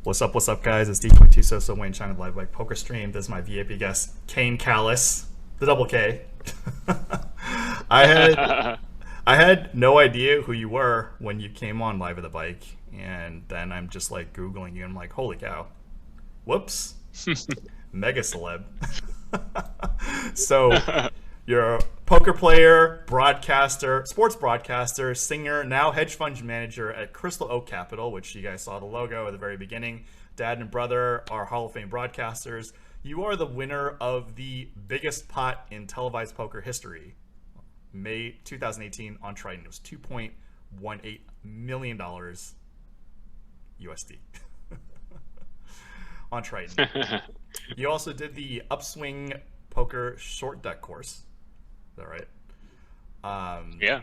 What's up, guys? It's D22 So Wayne Chiang live like poker stream. This is my VIP guest, Kane Callis, the double K. I had no idea who you were when you came on live at the bike, and then I'm just like Googling you, and I'm like, holy cow, whoops, mega celeb. So you're a poker player, broadcaster, sports broadcaster, singer, now hedge fund manager at Crystal Oak Capital, which you guys saw the logo at the very beginning. Dad and brother are Hall of Fame broadcasters. You are the winner of the biggest pot in televised poker history. May 2018 on Triton. It was $2.18 million USD on Triton. You also did the Upswing poker short deck course. Is that right? Yeah.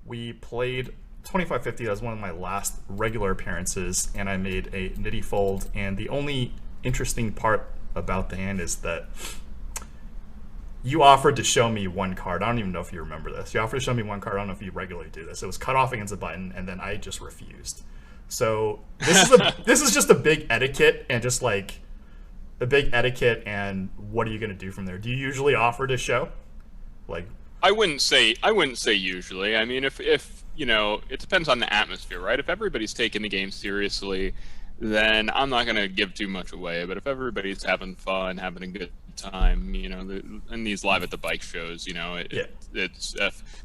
We played 2550. That was one of my last regular appearances, and I made a nitty fold. And the only interesting part about the hand is that you offered to show me one card. I don't even know if you remember this. You offered to show me one card. I don't know if you regularly do this. It was cut off against a button, and then I just refused. So this is just a big etiquette, and just like a big etiquette. And what are you going to do from there? Do you usually offer to show? Like, I wouldn't say usually. I mean, if you know, it depends on the atmosphere, right? If everybody's taking the game seriously, then I'm not going to give too much away. But if everybody's having fun, having a good time, you know, in these live at the bike shows, you know, it's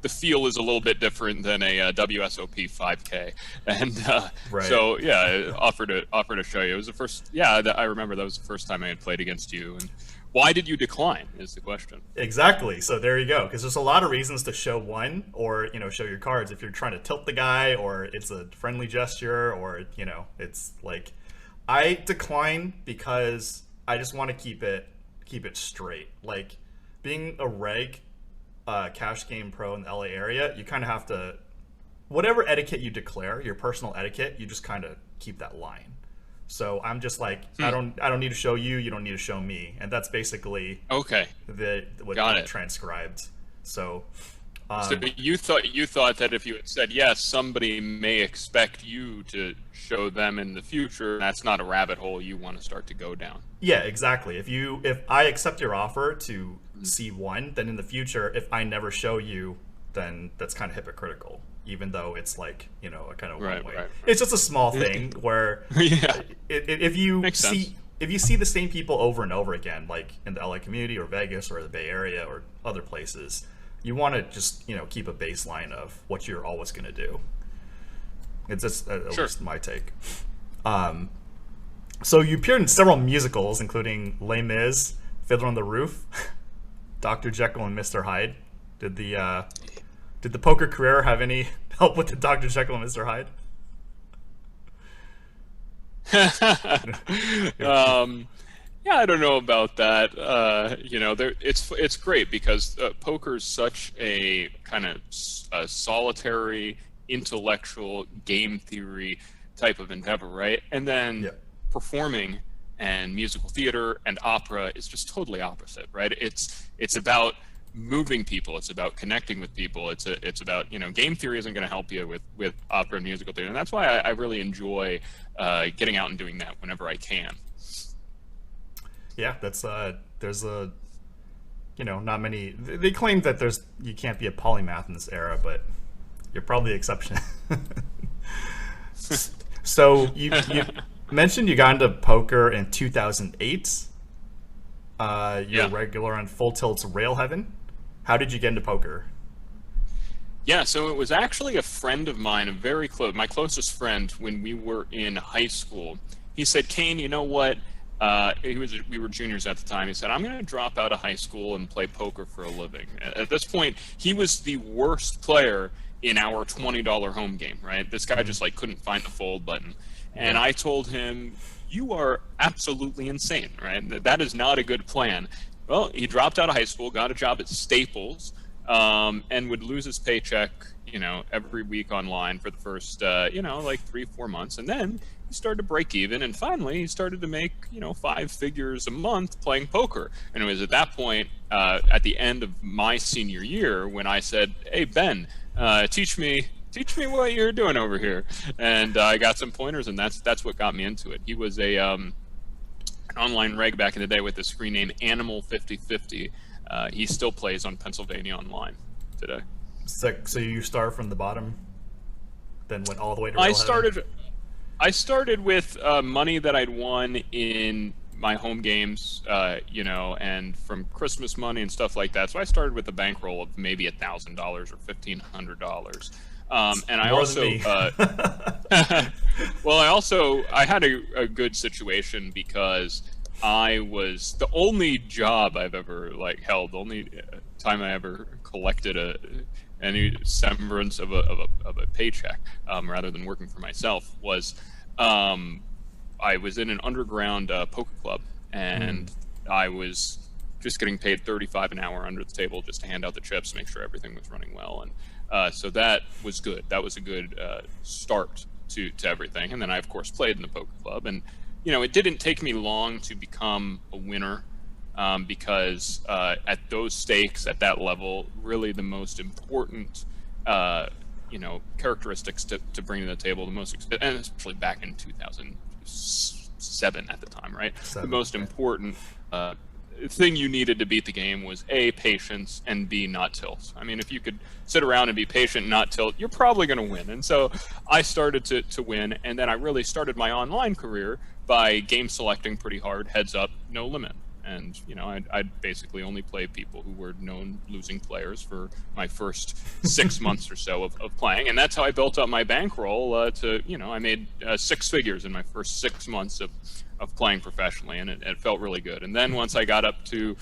the feel is a little bit different than a WSOP 5K, and right. So yeah, offer to show you. It was the first. Yeah, I remember that was the first time I had played against you. And why did you decline? Is the question. Exactly. So there you go. Because there's a lot of reasons to show one, or show your cards if you're trying to tilt the guy, or it's a friendly gesture, or it's like, I decline because I just want to keep it straight. Like, being a reg cash game pro in the LA area, you kind of have to, whatever etiquette you declare, your personal etiquette, you just kind of keep that line. So I'm just like, I don't need to show you, you don't need to show me, and that's basically okay. What Got it it. Transcribed. So, so you thought that if you had said yes, somebody may expect you to show them in the future. That's not a rabbit hole you want to start to go down. Yeah, exactly. If I accept your offer to see one, then in the future, if I never show you, then that's kind of hypocritical. Even though it's like, a kind of one way. Right. It's just a small thing where yeah. if you see the same people over and over again, like in the LA community or Vegas or the Bay Area or other places, you want to just, keep a baseline of what you're always going to do. It's just at least my take. So you appeared in several musicals, including Les Mis, Fiddler on the Roof, Dr. Jekyll and Mr. Hyde. Did the poker career have any help with the Dr. Jekyll and Mr. Hyde? Yeah, I don't know about that. It's great because poker is such a kind of solitary, intellectual game theory type of endeavor, right? And then performing and musical theater and opera is just totally opposite, right? It's about moving people, it's about connecting with people, it's about, game theory isn't going to help you with opera and musical theater, and that's why I really enjoy getting out and doing that whenever I can. Yeah, that's there's not many. They claim that you can't be a polymath in this era, but you're probably the exception. So you mentioned you got into poker in 2008. You're regular on Full Tilt's Rail Heaven. How did you get into poker? Yeah, so it was actually a friend of mine, my closest friend when we were in high school. He said, Kane, you know what? We were juniors at the time. He said, I'm going to drop out of high school and play poker for a living. At this point, he was the worst player in our $20 home game, right? This guy just couldn't find the fold button. And I told him, you are absolutely insane, right? That is not a good plan. Well, he dropped out of high school, got a job at Staples, and would lose his paycheck, every week online for the first, 3-4 months. And then he started to break even, and finally he started to make, 5 figures a month playing poker. And it was at that point, at the end of my senior year, when I said, hey, Ben, teach me teach me what you're doing over here. And I got some pointers, and that's what got me into it. He was an online reg back in the day with the screen name Animal 5050. He still plays on Pennsylvania Online today. So you start from the bottom, then went all the way to real heaven? I started with money that I'd won in my home games, and from Christmas money and stuff like that. So I started with a bankroll of maybe $1,000 or $1,500. And I also, I had a good situation because I was the only job I've ever held, the only time I ever collected any semblance of a paycheck, rather than working for myself, was I was in an underground poker club, and I was just getting paid $35 an hour under the table just to hand out the chips, make sure everything was running well, and so that was good. That was a good start to everything. And then I, of course, played in the poker club, and it didn't take me long to become a winner, because at those stakes, at that level, really the most important characteristics to bring to the table, and especially back in 2007 at the time, right? The most important thing you needed to beat the game was A, patience, and B, not tilt. I mean, if you could sit around and be patient and not tilt, you're probably going to win. And so I started to win, and then I really started my online career by game selecting pretty hard, heads up, no limit. And I'd basically only play people who were known losing players for my first 6 months or so of playing, and that's how I built up my bankroll. I made 6 figures in my first 6 months of playing professionally, and it felt really good. And then once I got up to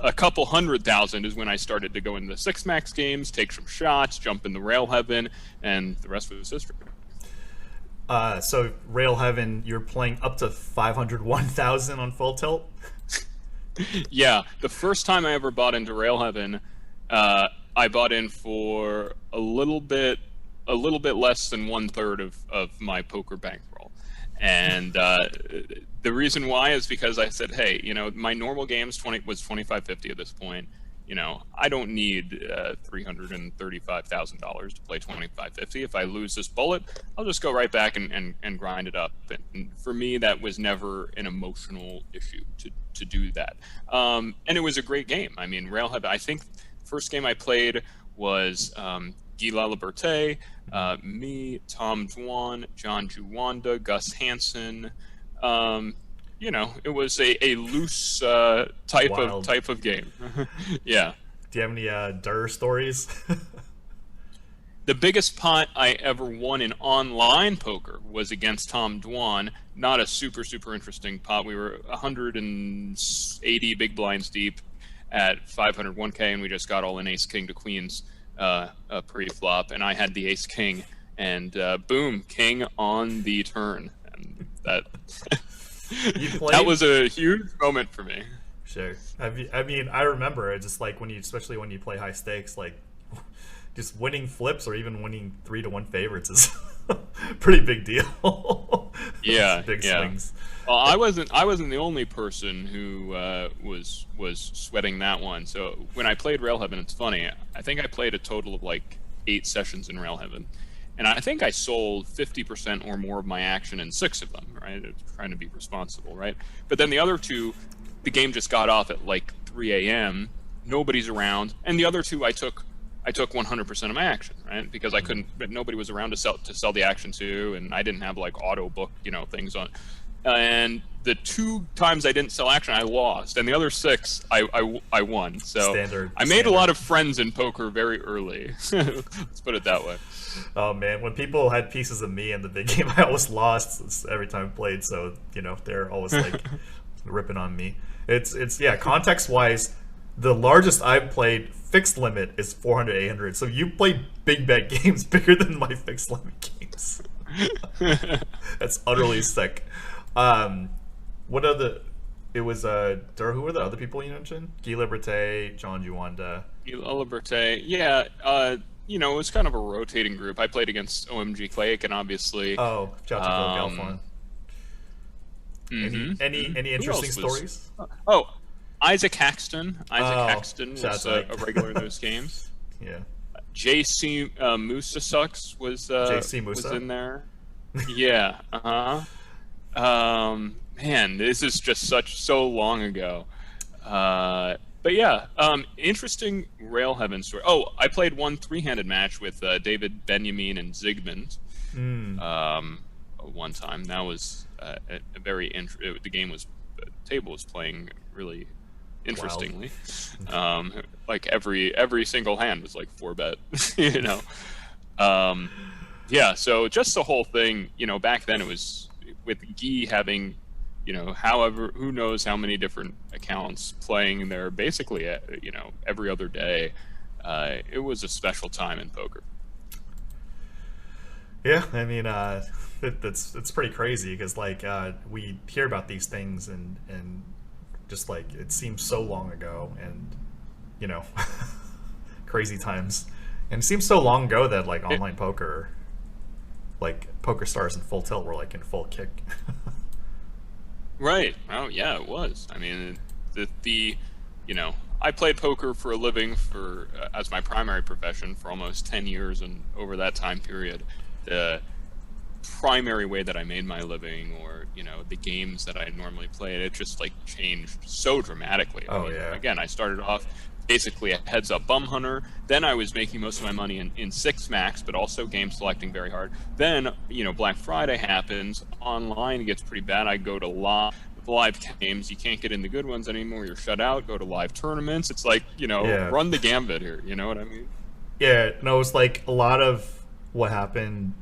a couple 100,000 is when I started to go into the 6-max games, take some shots, jump in the rail heaven, and the rest was history. So rail heaven, you're playing up to 501,000 on full tilt. Yeah, the first time I ever bought into rail heaven, I bought in for a little bit less than 1/3 of my poker bankroll. And the reason why is because I said, hey, my normal games was $2,550 at this point. I don't need $335,000 to play $2,550. If I lose this bullet, I'll just go right back and grind it up. And for me, that was never an emotional issue to do that. And it was a great game. I mean, Railhead, I think the first game I played was Guy Laliberté, me, Tom Dwan, John Juwanda, Gus Hansen. It was a loose type of game. Yeah. Do you have any Durr stories? The biggest pot I ever won in online poker was against Tom Dwan. Not a super interesting pot. We were 180 big blinds deep at 501K, and we just got all in ace king to queens pre-flop, and I had the ace king, and boom, king on the turn, and that. That was a huge moment for me. Sure. I mean, I remember it just especially when you play high stakes, just winning flips or even winning 3-1 favorites is a pretty big deal. Yeah, big swings. Well, I wasn't the only person who was sweating that one. So when I played Rail Heaven, it's funny. I think I played a total of 8 sessions in Rail Heaven. And I think I sold 50% or more of my action in 6 of them, right? Trying to be responsible, right? But then the other 2, the game just got off at 3 a.m. Nobody's around, and the other 2 I took 100% of my action, right? Because I couldn't, but nobody was around to sell the action to, and I didn't have auto book, things on. And the 2 times I didn't sell action, I lost, and the other 6 I won. So I made a lot of friends in poker very early. Let's put it that way. Oh man, when people had pieces of me in the big game, I always lost every time I played. So they're always ripping on me. It's yeah. Context wise, the largest I've played fixed limit is 400, 800. So you play big bet games bigger than my fixed limit games. That's utterly sick. What other? It was who were the other people you mentioned? Guy Liberté, John Juwanda. Guy Liberté, yeah. It was kind of a rotating group. I played against OMG Clayton, obviously. Oh, Galfon. Any interesting stories? Oh, Isaac Haxton. Haxton was a regular in those games. Yeah. JC Musa Sucks was JC was Musa? in there. Yeah. Man, this is just so long ago. But yeah, interesting Rail Heaven story. Oh, I played one 3-handed match with David Benjamin and Zygmunt one time. That was a very the game was the table was playing really interestingly. Like every single hand was like 4-bet, you know. Yeah, so just the whole thing, you know, back then it was with Guy having, you know, however, who knows how many different accounts playing there basically, you know, every other day. It was a special time in poker. Yeah, I mean, it's pretty crazy because like we hear about these things and just like it seems so long ago, and you know, crazy times, and it seems so long ago that like online poker, like Poker Stars and Full Tilt were like in full kick. Right. Oh yeah, it was. I mean, the you know, I played poker for a living for as my primary profession for almost 10 years, and over that time period, the primary way that I made my living, or you know, the games that I normally played, it just like changed so dramatically. I mean, yeah. Again, I started off basically a heads-up bum hunter. Then I was making most of my money in 6 max, but also game selecting very hard. Then, you know, Black Friday happens. Online gets pretty bad. I go to live games. You can't get in the good ones anymore. You're shut out. Go to live tournaments. It's like, you know, run the gambit here. You know what I mean? Yeah, no, it was like a lot of what happened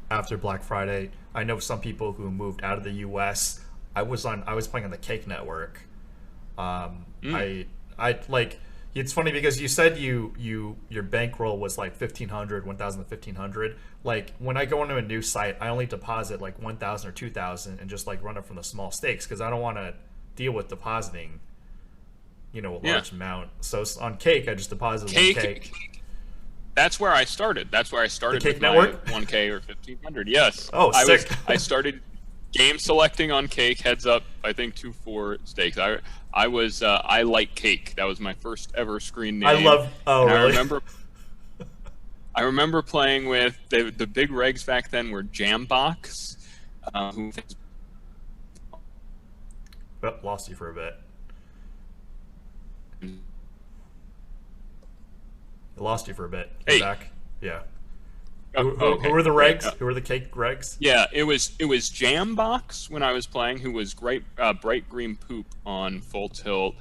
after Black Friday. I know some people who moved out of the U.S. I was playing on the Cake Network. I like. It's funny because you said your bankroll was like 1,500, 1,000 to 1,500. Like when I go into a new site, I only deposit like 1,000 or 2,000 and just like run it from the small stakes because I don't want to deal with depositing, you know, a large amount. So on Cake, I just deposited 1K. That's where I started. That's where I started the Cake with Network? my 1K or 1,500. Yes. Oh, sick. I started game selecting on Cake, heads up, I think 2-4 stakes. I like Cake. That was my first ever screen name. Really? I remember playing with the big regs back then were Jambox. Lost you for a bit. I lost you for a bit. You're back. Yeah. Who were the regs? Who were the Cake regs? Yeah, it was Jambox when I was playing, who was great, bright green poop on Full Tilt.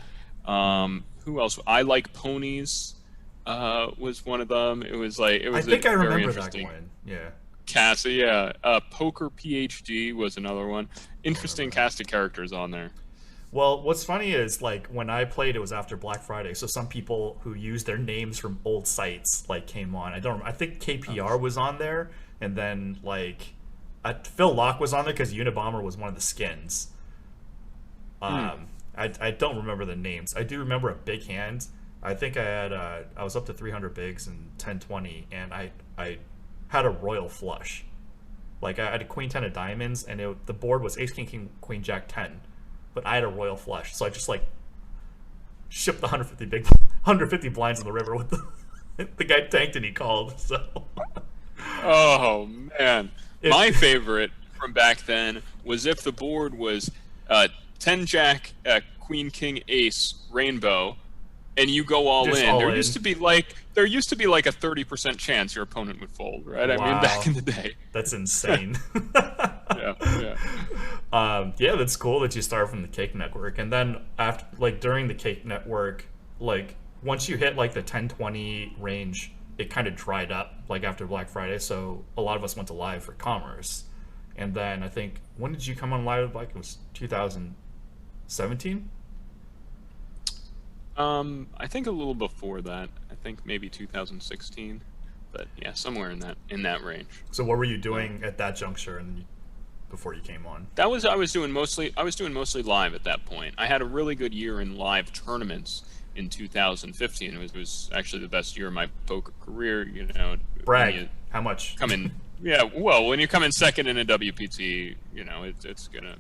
Who else? I Like Ponies was one of them. It was like I think I remember that one. Yeah. Cassie, yeah. Poker PhD was another one. Interesting cast of characters on there. Well, what's funny is like when I played, it was after Black Friday, so some people who used their names from old sites like came on. I think KPR was on there, and then like Phil Locke was on there because Unabomber was one of the skins. I don't remember the names. I do remember a big hand. I think I was up to 300 bigs and 1020, and I had a royal flush. Like I had a Queen 10 of diamonds, and the board was Ace King King Queen Jack 10. But I had a royal flush, so I just like shipped the 150 blinds in the river with the guy tanked and he called. So, oh man, my favorite from back then was if the board was 10 Jack, Queen King Ace Rainbow, and you go all in. There used to be like a 30% chance your opponent would fold, right? Wow. I mean, back in the day. That's insane. Yeah. That's cool that you start from the Cake Network, and then after, like during the Cake Network, like once you hit like the 10-20 range, it kind of dried up like after Black Friday. So a lot of us went to live for Commerce, and then I think when did you come on live? Like it was 2017. I think a little before that. I think maybe 2016, but yeah, somewhere in that range. So what were you doing at that juncture and before you came on? I was doing mostly live at that point. I had a really good year in live tournaments in 2015. It was actually the best year of my poker career. You know, brag. How much? Come in. Yeah, well, when you come in second in a WPT, you know it's gonna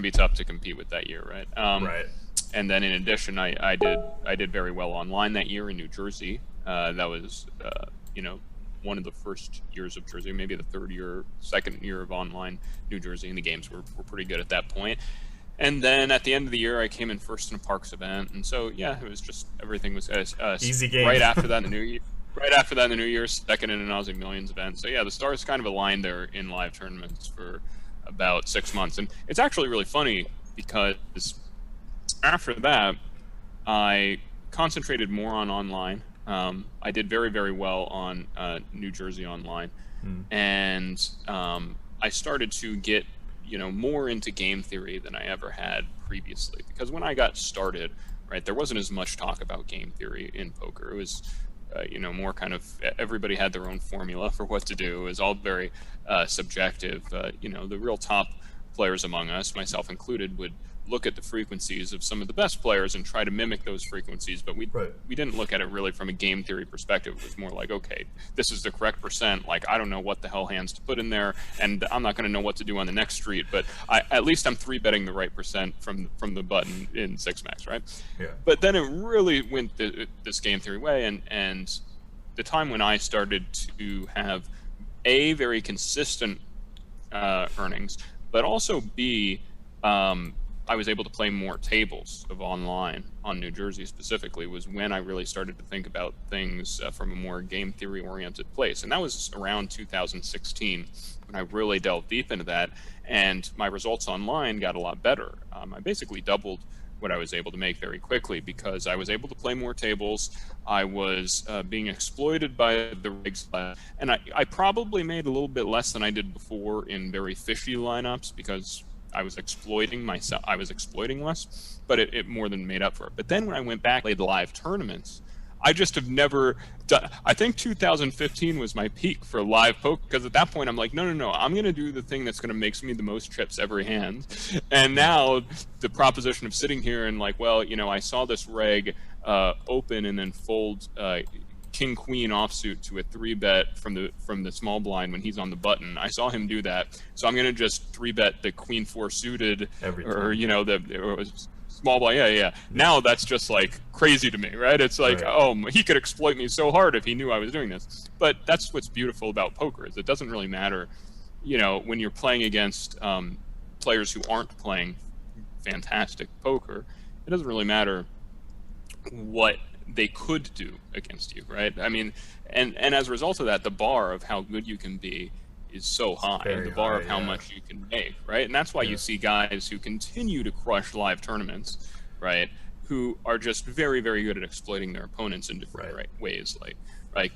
be tough to compete with that year, right? Right. And then in addition, I did very well online that year in New Jersey. That was, one of the first years of Jersey, maybe the second year of online New Jersey, and the games were pretty good at that point. And then at the end of the year, I came in first in a Parks event, and so yeah, it was just everything was easy game. Right after that in the new year. Right after that in the new year, second in an Aussie Millions event. So yeah, the stars kind of aligned there in live tournaments for about 6 months, and it's actually really funny because after that, I concentrated more on online. I did very, very well on New Jersey online, and I started to get more into game theory than I ever had previously. Because when I got started, right, there wasn't as much talk about game theory in poker. It was more kind of everybody had their own formula for what to do. It was all very subjective. The real top players among us, myself included, would look at the frequencies of some of the best players and try to mimic those frequencies, but we didn't look at it really from a game theory perspective. It was more like, okay, this is the correct percent. Like, I don't know what the hell hands to put in there, and I'm not going to know what to do on the next street, but at least I'm 3-betting the right percent from the button in 6-max, right? Yeah. But then it really went this game theory way, and the time when I started to have A, very consistent earnings, but also B, I was able to play more tables of online on New Jersey specifically, was when I really started to think about things from a more game theory oriented place. And that was around 2016 when I really delved deep into that, and my results online got a lot better. I basically doubled what I was able to make very quickly because I was able to play more tables. I was being exploited by the rigs, and I probably made a little bit less than I did before in very fishy lineups because I was exploiting myself. I was exploiting less, but it more than made up for it. But then when I went back, played live tournaments, I just have never done. I think 2015 was my peak for live poker because at that point I'm like, no, I'm going to do the thing that's going to make me the most chips every hand. And now the proposition of sitting here and like, well, I saw this reg open and then fold king queen offsuit to a 3-bet from the small blind when he's on the button. I saw him do that, so I'm gonna just 3-bet the queen 4 suited or small blind. Yeah. Now that's just like crazy to me, right? It's like, oh, he could exploit me so hard if he knew I was doing this. But that's what's beautiful about poker is it doesn't really matter, when you're playing against players who aren't playing fantastic poker. It doesn't really matter what they could do against you, right? I mean, and as a result of that, the bar of how good you can be is so high, the bar high, of how much you can make, right? And that's why you see guys who continue to crush live tournaments, right, who are just very, very good at exploiting their opponents in different ways. Like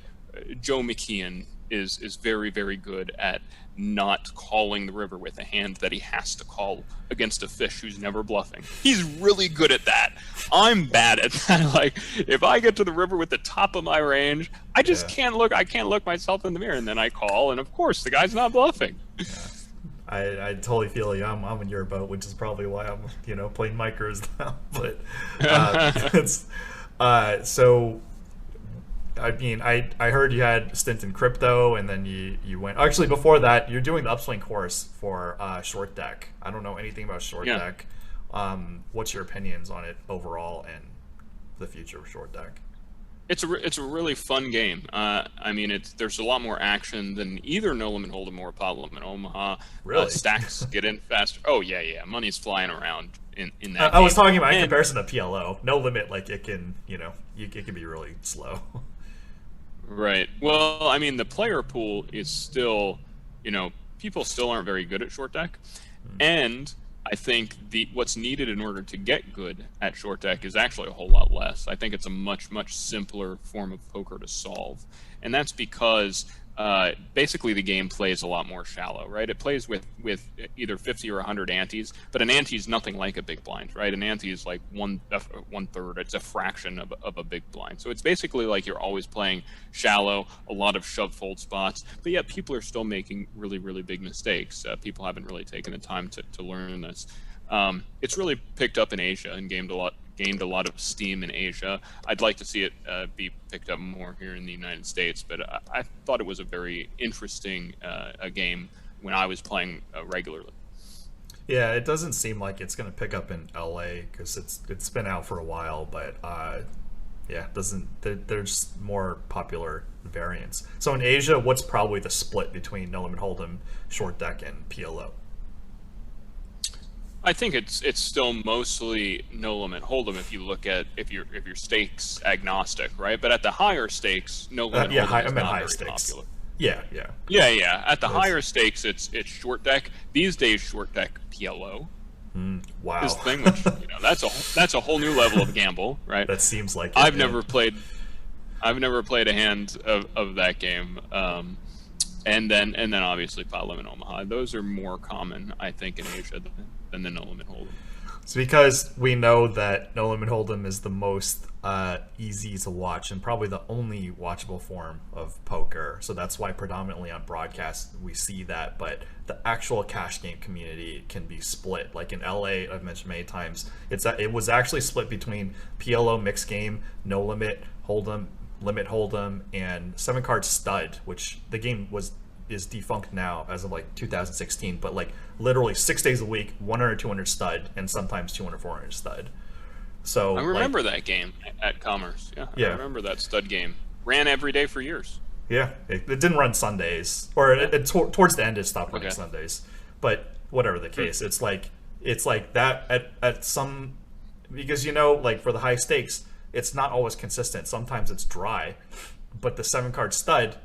Joe McKeon is very, very good at not calling the river with a hand that he has to call against a fish who's never bluffing. He's really good at that. I'm bad at that. Like, if I get to the river with the top of my range, I just can't look. I can't look myself in the mirror, and then I call, and of course, the guy's not bluffing. Yeah. I totally feel you. I'm in your boat, which is probably why I'm playing micros now. But so. I mean, I heard you had a stint in crypto, and then you went. Actually, before that, you're doing the Upswing course for short deck. I don't know anything about short deck. What's your opinions on it overall and the future of short deck? It's a really fun game. I mean, there's a lot more action than either No Limit Hold'em or Pot Limit Omaha. Really? Stacks get in faster. Oh yeah. Money's flying around in that. I was talking about in comparison to PLO. No Limit, like it can, it can be really slow. Right. Well, I mean, the player pool is still, people still aren't very good at short deck. And I think what's needed in order to get good at short deck is actually a whole lot less. I think it's a much, much simpler form of poker to solve. And that's because basically the game plays a lot more shallow, right? It plays with either 50 or 100 antes, but an ante is nothing like a big blind, right? An ante is like one third. It's a fraction of a big blind. So it's basically like you're always playing shallow, a lot of shove fold spots, but yet people are still making really, really big mistakes. People haven't really taken the time to learn this. It's really picked up in Asia and gained a lot of steam in Asia. I'd like to see it be picked up more here in the United States, but I thought it was a very interesting a game when I was playing regularly. Yeah, it doesn't seem like it's going to pick up in LA because it's been out for a while, but Yeah, doesn't there's more popular variants. So in Asia, what's probably the split between no limit hold'em, short deck, and PLO? I think it's still mostly no limit hold'em if you look at if you're stakes agnostic, right? But at the higher stakes, no limit Yeah, hold'em I is meant not high very stakes. popular. Yeah, yeah. Yeah. At the That's- higher stakes, it's short deck. These days, short deck PLO Wow. is the thing, which that's a whole new level of gamble, right? That seems like it, I've yeah. never played a hand of that game. And then obviously Pot Limit Omaha. Those are more common, I think, in Asia than the no limit hold'em. It's because we know that no limit hold'em is the most easy to watch and probably the only watchable form of poker. So that's why predominantly on broadcast we see that. But the actual cash game community can be split. Like in LA, I've mentioned many times, it was actually split between PLO mixed game, no limit hold'em, limit hold'em, and 7-card stud, which the game is defunct now as of like 2016, but like literally 6 days a week, 100, 200 stud, and sometimes 200, 400 stud. So I remember that game at Commerce. Yeah, I remember that stud game. Ran every day for years. Yeah, it didn't run Sundays, or towards the end it stopped running Sundays. But whatever the case, it's like that at some, because like for the high stakes, it's not always consistent. Sometimes it's dry, but the 7-card stud,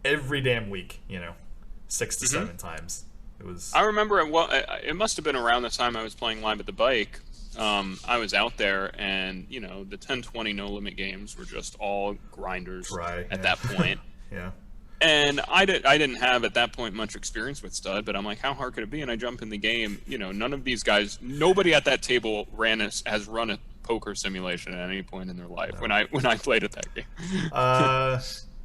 every damn week, 6 to 7 times. It was. I remember it must have been around the time I was playing live at the bike. I was out there, and the 10-20 no limit games were just all grinders at that point. Yeah. And I didn't have at that point much experience with stud, but I'm like, how hard could it be? And I jump in the game. None of these guys, nobody at that table has run a poker simulation at any point in their life. No. When I played at that game.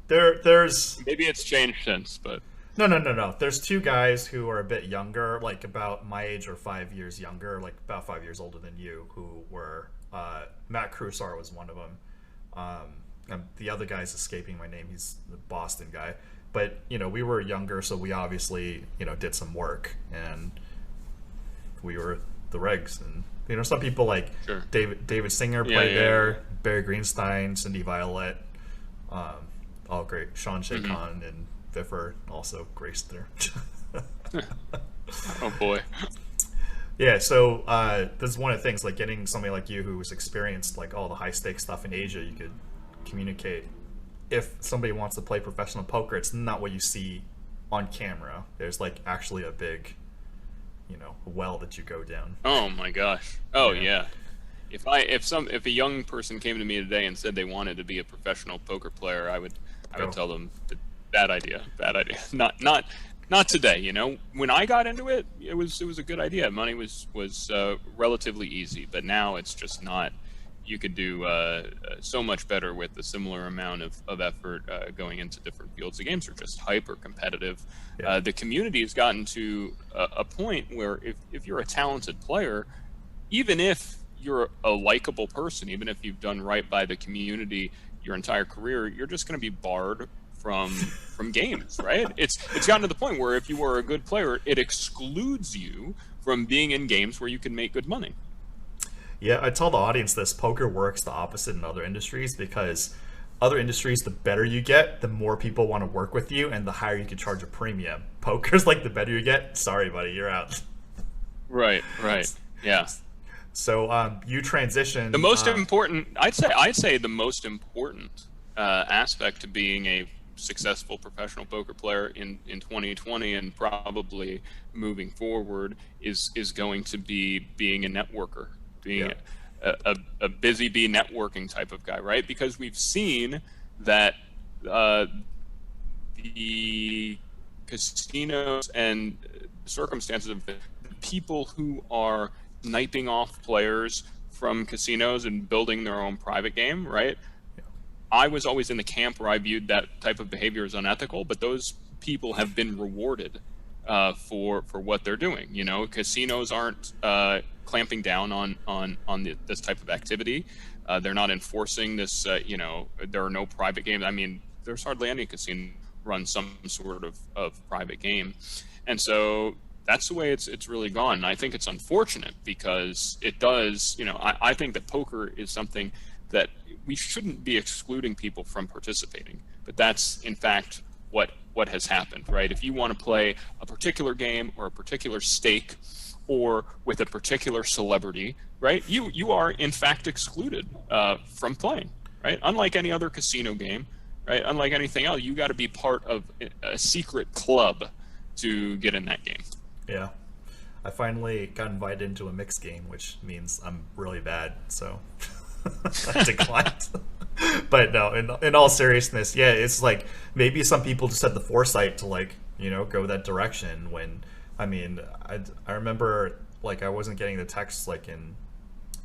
There's maybe it's changed since, but no. There's two guys who are a bit younger, like about my age or 5 years younger, like about 5 years older than you, who were Matt Crusar was one of them. And the other guy's escaping my name. He's the Boston guy. But we were younger, so we obviously did some work, and we were the regs. And some people like David Singer played there, Barry Greenstein, Cindy Violet, all great. Sean Shakon and Viffer also graced there. Oh boy. Yeah, so this is one of the things, like getting somebody like you who's experienced like all the high stakes stuff in Asia. You could communicate. If somebody wants to play professional poker, it's not what you see on camera. There's like actually a big well that you go down. Oh my gosh. Oh yeah. If a young person came to me today and said they wanted to be a professional poker player, I would tell them bad idea. Not today. When I got into it, it was a good idea. Money was relatively easy, but now it's just not. You could do so much better with a similar amount of effort going into different fields. The games are just hyper competitive. Yeah. The community has gotten to a point where if you're a talented player, even if you're a likable person, even if you've done right by the community your entire career, you're just going to be barred from games, right? It's gotten to the point where if you are a good player, it excludes you from being in games where you can make good money. Yeah, I tell the audience this: poker works the opposite in other industries, because other industries, the better you get, the more people want to work with you, and the higher you can charge a premium. Poker's like the better you get, sorry, buddy, you're out. Right. Yeah. So you transition. The most important, I'd say the most important aspect to being a successful professional poker player in 2020 and probably moving forward is going to be being a networker, being a busy bee networking type of guy, right? Because we've seen that the casinos and circumstances of the people who are sniping off players from casinos and building their own private game, right? I was always in the camp where I viewed that type of behavior as unethical, but those people have been rewarded for what they're doing. Casinos aren't clamping down on this type of activity. They're not enforcing this. There are no private games. I mean, there's hardly any casino run some sort of private game, and so that's the way it's really gone. And I think it's unfortunate because it does. I think that poker is something that we shouldn't be excluding people from participating, but that's in fact what has happened, right? If you want to play a particular game or a particular stake or with a particular celebrity, right, you are in fact excluded from playing, right? Unlike any other casino game, right? Unlike anything else, you got to be part of a secret club to get in that game. Yeah. I finally got invited into a mixed game, which means I'm really bad, so I declined. But no, in all seriousness, yeah, it's like maybe some people just had the foresight to, like, you know, go that direction when, I mean, I remember, like, I wasn't getting the texts, like, in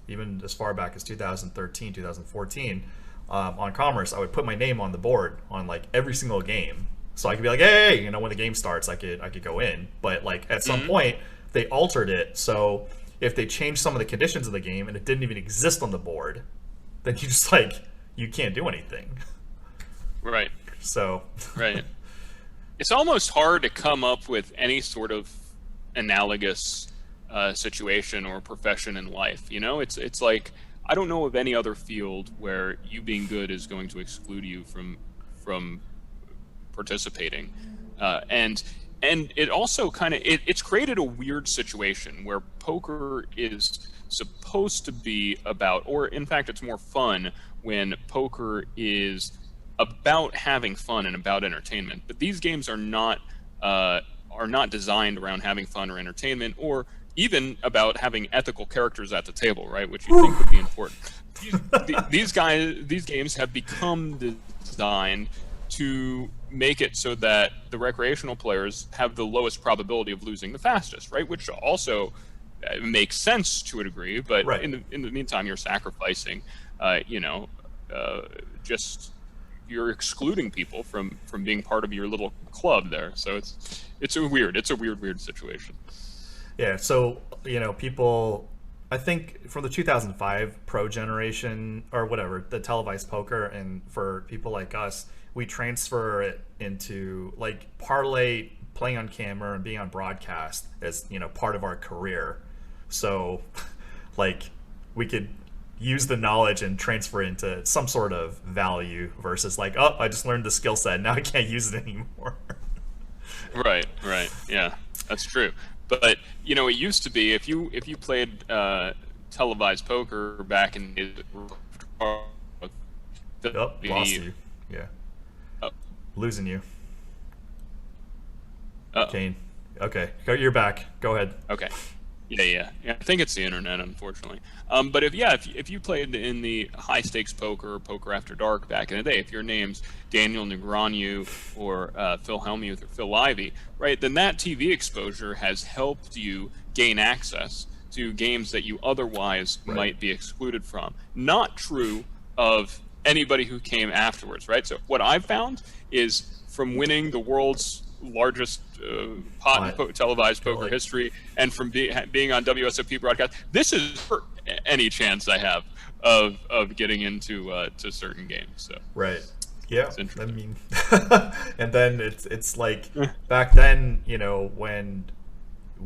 even as far back as 2013, 2014, on Commerce. I would put my name on the board on, like, every single game. So I could be like, hey, you know, when the game starts, I could go in. But, like, at some point, they altered it. So if they changed some of the conditions of the game and it didn't even exist on the board, then you just, like, you can't do anything. Right. So. Right. It's almost hard to come up with any sort of analogous situation or profession in life. You know, it's like, I don't know of any other field where you being good is going to exclude you from participating. And it also kind of, it's created a weird situation where poker is supposed to be about, or in fact, it's more fun when poker is about having fun and about entertainment. But these games are not designed around having fun or entertainment, or even about having ethical characters at the table, right? Which you think would be important. These games have become designed to make it so that the recreational players have the lowest probability of losing the fastest, right? Which also makes sense to a degree, but right. in the meantime, you're sacrificing, just you're excluding people from being part of your little club there. So it's a weird situation. Yeah. So, you know, people, I think from the 2005 pro generation or whatever, the televised poker, and for people like us, we transfer it into, like, parlay playing on camera and being on broadcast as, you know, part of our career. So, like, we could use the knowledge and transfer into some sort of value versus, like, oh, I just learned the skill set, now I can't use it anymore. Right. Yeah, that's true. But, you know, it used to be if you played televised poker back in Oh, lost you. Yeah. Losing you. Kane. Okay, you're back. Go ahead. Okay. Yeah. I think it's the internet, unfortunately. But if you played in the high stakes poker, or poker after dark back in the day, if your name's Daniel Negreanu or Phil Hellmuth or Phil Ivey, right, then that TV exposure has helped you gain access to games that you otherwise might be excluded from. Not true of anybody who came afterwards, right? So what I've found is from winning the world's largest televised poker history, and from being on WSOP broadcast, this is for any chance I have of getting into to certain games. So right, yeah. I mean, and then it's like back then, you know, when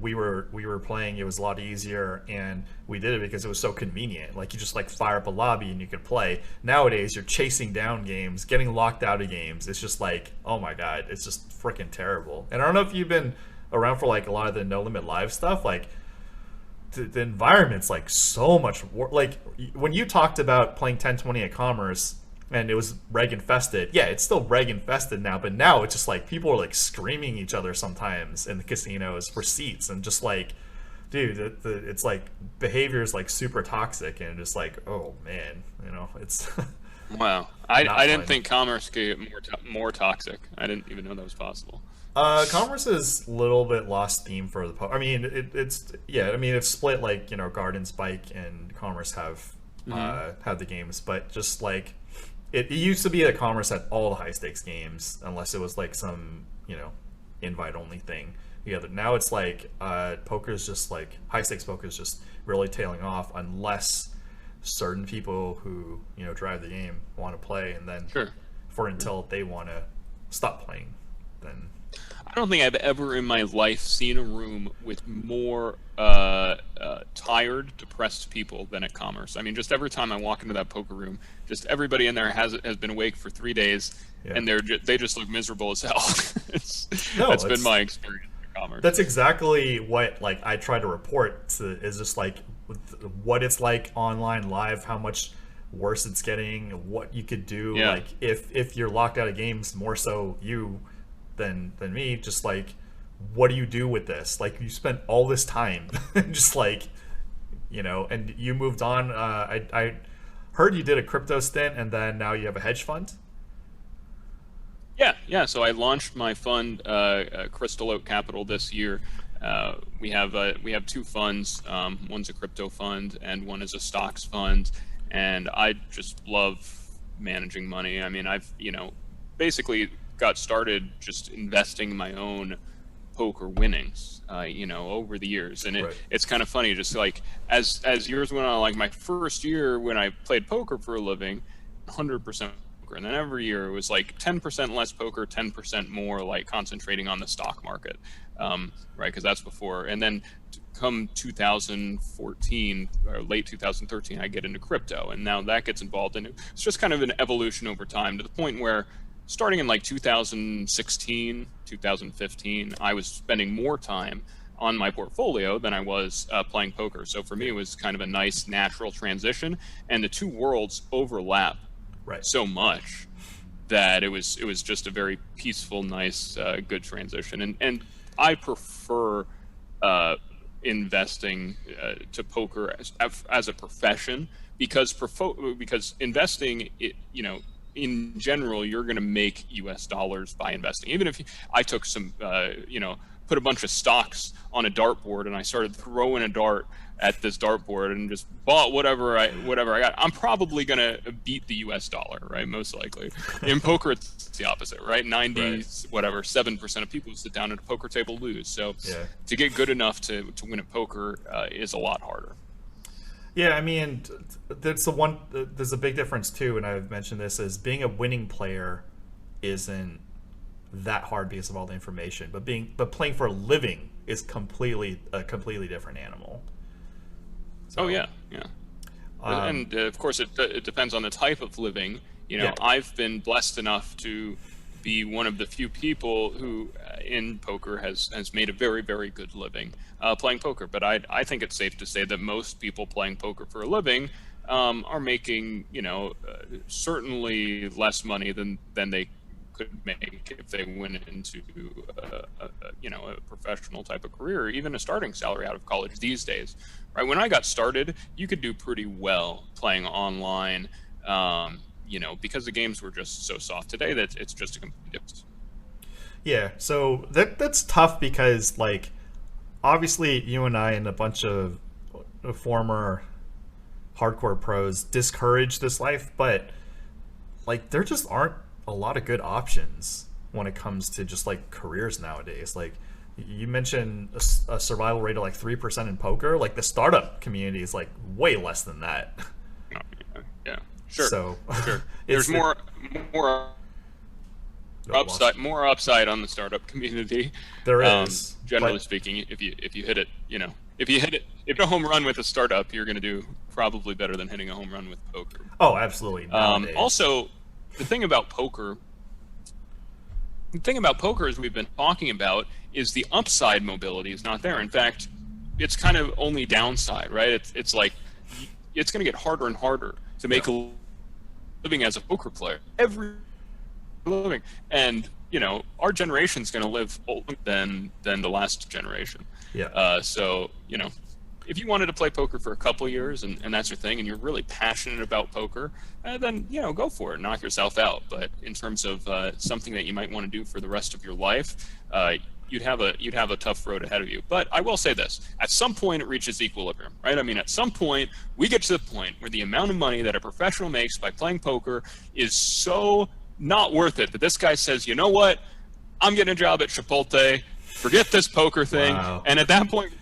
we were playing, it was a lot easier, and we did it because it was so convenient. Like, you just, like, fire up a lobby and you could play. Nowadays, you're chasing down games, getting locked out of games. It's just like, oh my god, it's just freaking terrible. And I don't know if you've been around for, like, a lot of the No Limit Live stuff. Like, the environment's, like, so much like, when you talked about playing 1020 at Commerce and it was reg infested, yeah, it's still reg infested now, but now it's just like people are, like, screaming each other sometimes in the casinos for seats, and just like, dude, it's like behavior is, like, super toxic, and just like, oh man, you know, it's wow. I didn't think Commerce could get more toxic. I didn't even know that was possible. Commerce is a little bit lost theme for the I mean, it's split, like, you know, Garden, Spike, and Commerce have the games, but just like it used to be that Commerce had all the high stakes games, unless it was, like, some, you know, invite only thing. Yeah, but now it's like poker's just, like, high stakes poker is just really tailing off unless certain people who, you know, drive the game want to play, and then until they want to stop playing, then. I don't think I've ever in my life seen a room with more tired, depressed people than at Commerce. I mean, just every time I walk into that poker room, just everybody in there has been awake for 3 days, and they just look miserable as hell. That's been my experience at Commerce. That's exactly what like I try to report to, is just like what it's like online live, how much worse it's getting, what you could do. Like if you're locked out of games, more so you than me, just like what do you do with this? Like you spent all this time just like, you know, and you moved on. I heard you did a crypto stint and then now you have a hedge fund. Yeah. So I launched my fund, Crystal Oak Capital, this year. We have 2 funds. One's a crypto fund and one is a stocks fund. And I just love managing money. I mean, I've, basically got started just investing my own poker winnings, over the years. And it's kind of funny, just like as years went on, like my first year when I played poker for a living, 100% poker. And then every year it was like 10% less poker, 10% more like concentrating on the stock market, right? Because that's before. And then come 2014 or late 2013, I get into crypto, and now that gets involved in it. It's just kind of an evolution over time to the point where starting in like 2016, 2015, I was spending more time on my portfolio than I was playing poker. So for me, it was kind of a nice natural transition, and the two worlds overlap so much that it was just a very peaceful, nice, good transition. And I prefer investing to poker as a profession because investing, in general, you're going to make U.S. dollars by investing. Even if I took some, put a bunch of stocks on a dartboard and I started throwing a dart at this dartboard and just bought whatever I got, I'm probably going to beat the U.S. dollar, right? Most likely. In poker, it's the opposite, right? 7% of people who sit down at a poker table lose. So to get good enough to win at poker is a lot harder. Yeah, I mean, there's a big difference too, and I've mentioned this, is being a winning player isn't that hard because of all the information, but playing for a living is a completely different animal. So, and of course it depends on the type of living. I've been blessed enough to be one of the few people who in poker has made a very, very good living playing poker. But I think it's safe to say that most people playing poker for a living are making certainly less money than they could make if they went into a professional type of career, or even a starting salary out of college these days. Right, when I got started, you could do pretty well playing online. Because the games were just so soft today that it's just a complete difference. Yeah, so that's tough because, like, obviously you and I and a bunch of former hardcore pros discourage this life, but, like, there just aren't a lot of good options when it comes to just, like, careers nowadays. Like, you mentioned a survival rate of, like, 3% in poker. Like, the startup community is, like, way less than that. Yeah. Sure. So there's more upside on the startup community. There is, generally speaking, if you hit it, if you hit a home run with a startup, you're going to do probably better than hitting a home run with poker. Oh, absolutely. Also, the thing about poker, as we've been talking about, is the upside mobility is not there. In fact, it's kind of only downside, right? It's like it's going to get harder and harder to make a living as a poker player. Every living, and our generation's going to live older than the last generation. So if you wanted to play poker for a couple of years and that's your thing, and you're really passionate about poker, then go for it, knock yourself out. But in terms of something that you might want to do for the rest of your life, you'd have a tough road ahead of you. But I will say this: at some point, it reaches equilibrium, right? I mean, at some point, we get to the point where the amount of money that a professional makes by playing poker is so not worth it that this guy says, you know what, I'm getting a job at Chipotle. Forget this poker thing. Wow. And at that point,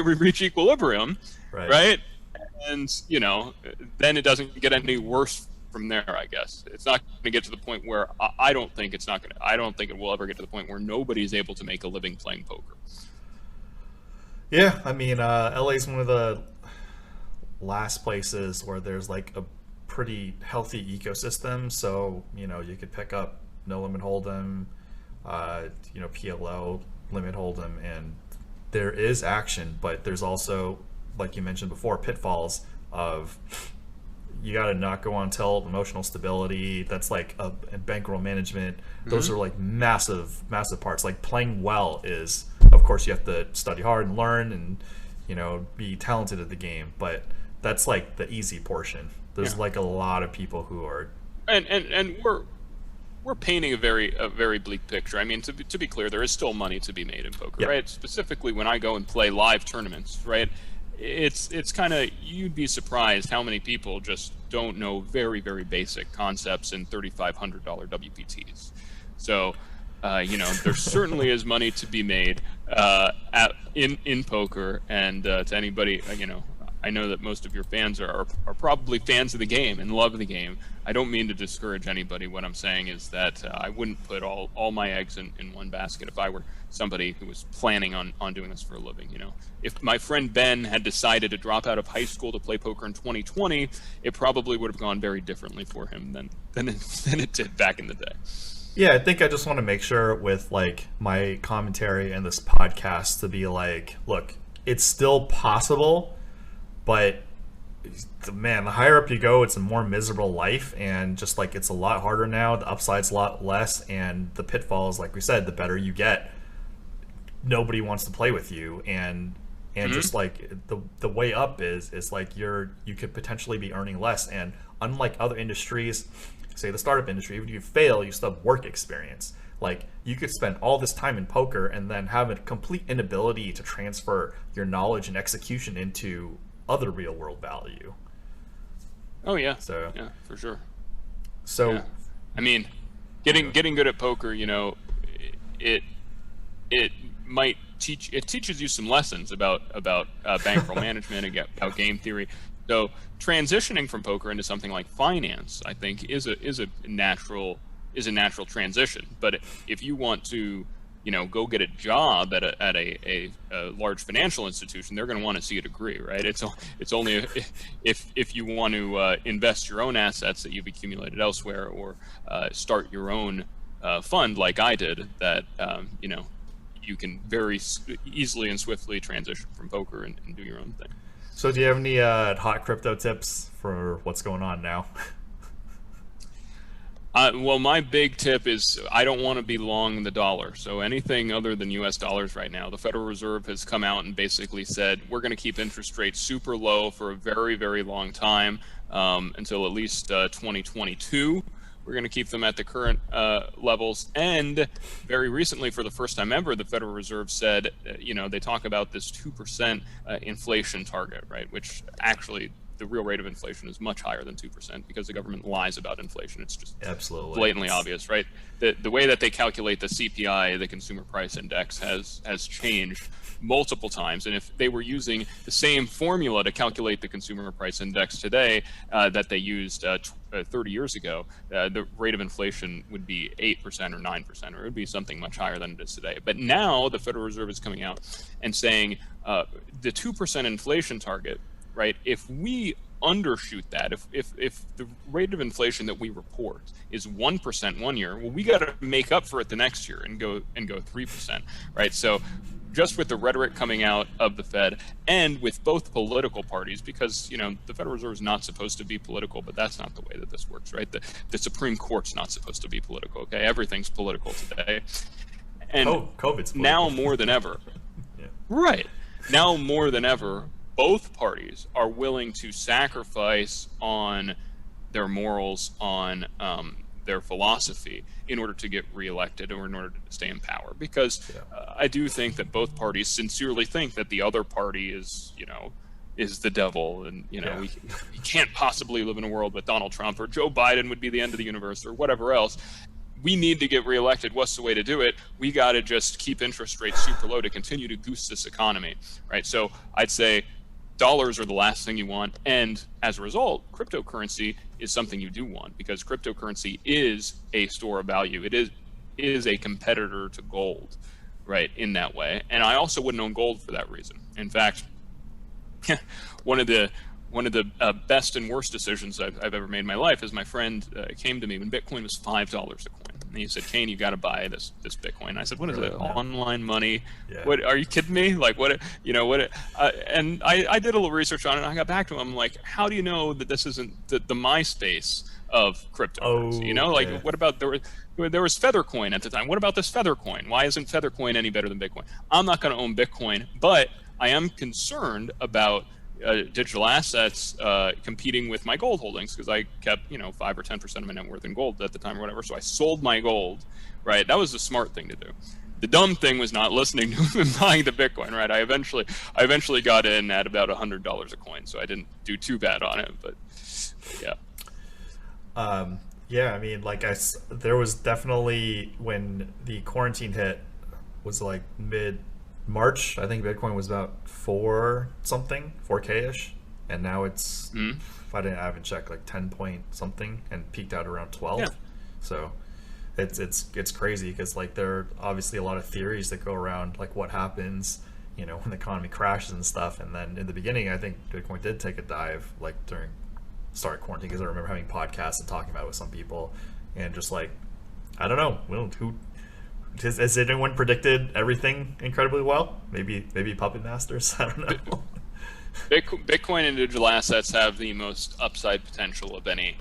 we reach equilibrium, right? And then it doesn't get any worse from there, I guess. It's not going to get to the point where I don't think it's not going to. I don't think it will ever get to the point where nobody is able to make a living playing poker. Yeah, I mean, LA is one of the last places where there's like a pretty healthy ecosystem. So you could pick up no limit hold'em, PLO limit hold'em, and there is action, but there's also, like you mentioned before, pitfalls of you got to not go on tilt, emotional stability. That's like and bankroll management. Those are like massive parts. Like playing well is, of course, you have to study hard and learn and be talented at the game. But that's like the easy portion. There's like a lot of people who are and we're painting a very bleak picture. I mean, to be clear, there is still money to be made in poker, right? Specifically when I go and play live tournaments, right? It's kind of, you'd be surprised how many people just don't know very, very basic concepts in $3,500 WPTs. So, there certainly is money to be made in poker, and to anybody, I know that most of your fans are probably fans of the game and love the game. I don't mean to discourage anybody. What I'm saying is that I wouldn't put all my eggs in one basket if I were somebody who was planning on doing this for a living. If my friend Ben had decided to drop out of high school to play poker in 2020, it probably would have gone very differently for him than it did back in the day. Yeah, I think I just want to make sure with like my commentary and this podcast to be like, look, it's still possible, but man, the higher up you go, it's a more miserable life, and just like it's a lot harder now. The upside's a lot less, and the pitfalls, like we said, the better you get, nobody wants to play with you, and just like the way up is like you could potentially be earning less, and unlike other industries, say the startup industry, if you fail, you still have work experience. Like you could spend all this time in poker and then have a complete inability to transfer your knowledge and execution into other real world value. Oh yeah. So yeah, for sure. So yeah. I mean, getting good at poker, it teaches you some lessons about bankroll management and about game theory. So transitioning from poker into something like finance, I think, is a natural transition. But if you want to go get a job at a large financial institution, they're going to want to see a degree, right? It's only if you want to invest your own assets that you've accumulated elsewhere, or start your own fund like I did, that you can very easily and swiftly transition from poker and do your own thing. So do you have any hot crypto tips for what's going on now? Well, my big tip is I don't want to be long the dollar. So anything other than U.S. dollars right now, the Federal Reserve has come out and basically said we're going to keep interest rates super low for a very, very long time, until at least 2022. We're going to keep them at the current levels. And very recently, for the first time ever, the Federal Reserve said, they talk about this 2% inflation target, right? Which actually, the real rate of inflation is much higher than 2% because the government lies about inflation. It's just absolutely blatantly obvious, right? The way that they calculate the CPI, the Consumer Price Index, has changed multiple times. And if they were using the same formula to calculate the Consumer Price Index today that they used 30 years ago, the rate of inflation would be 8% or 9%, or it would be something much higher than it is today. But now the Federal Reserve is coming out and saying the 2% inflation target, right? If we undershoot that, if the rate of inflation that we report is 1% one year, well, we got to make up for it the next year and go 3%, right? So just with the rhetoric coming out of the Fed, and with both political parties, because the Federal Reserve is not supposed to be political, but that's not the way that this works, right? The Supreme Court's not supposed to be political. Okay, everything's political today, and COVID's political. Now more than ever, yeah. Right? Now more than ever, both parties are willing to sacrifice on their morals, on their philosophy, in order to get reelected or in order to stay in power. Because I do think that both parties sincerely think that the other party is the devil, and we can't possibly live in a world with Donald Trump, or Joe Biden would be the end of the universe, or whatever else. We need to get reelected. What's the way to do it? We got to just keep interest rates super low to continue to goose this economy, right? So I'd say, dollars are the last thing you want, and as a result, cryptocurrency is something you do want, because cryptocurrency is a store of value. It is a competitor to gold, right, in that way. And I also wouldn't own gold for that reason. In fact, one of the best and worst decisions I've ever made in my life is my friend came to me when Bitcoin was $5 a coin. And he said, Kane, you got to buy this Bitcoin. I said, what is it? Online money? Yeah. What, are you kidding me? Like, what, you know, what? And I did a little research on it, and I got back to him. I'm like, how do you know that this isn't the MySpace of cryptocurrency? You know, like, what about, there was Feathercoin at the time. What about this Feathercoin? Why isn't Feathercoin any better than Bitcoin? I'm not going to own Bitcoin, but I am concerned about digital assets competing with my gold holdings, because I kept 5 or 10% of my net worth in gold at the time or whatever. So I sold my gold, right? That was the smart thing to do. The dumb thing was not listening to him and buying the Bitcoin, right? I eventually got in at about $100 a coin, so I didn't do too bad on it, but yeah. Yeah, I mean, like there was definitely, when the quarantine hit, was like mid-March, I think Bitcoin was about 4K-ish, and now it's, I haven't checked, like 10 point something, and peaked out around 12. Yeah. So it's crazy, because like there are obviously a lot of theories that go around, like what happens, when the economy crashes and stuff. And then in the beginning, I think Bitcoin did take a dive, like during start of quarantine, because I remember having podcasts and talking about it with some people, and just like, I don't know, has anyone predicted everything incredibly well? Maybe Puppet Masters. I don't know. Bitcoin and digital assets have the most upside potential of any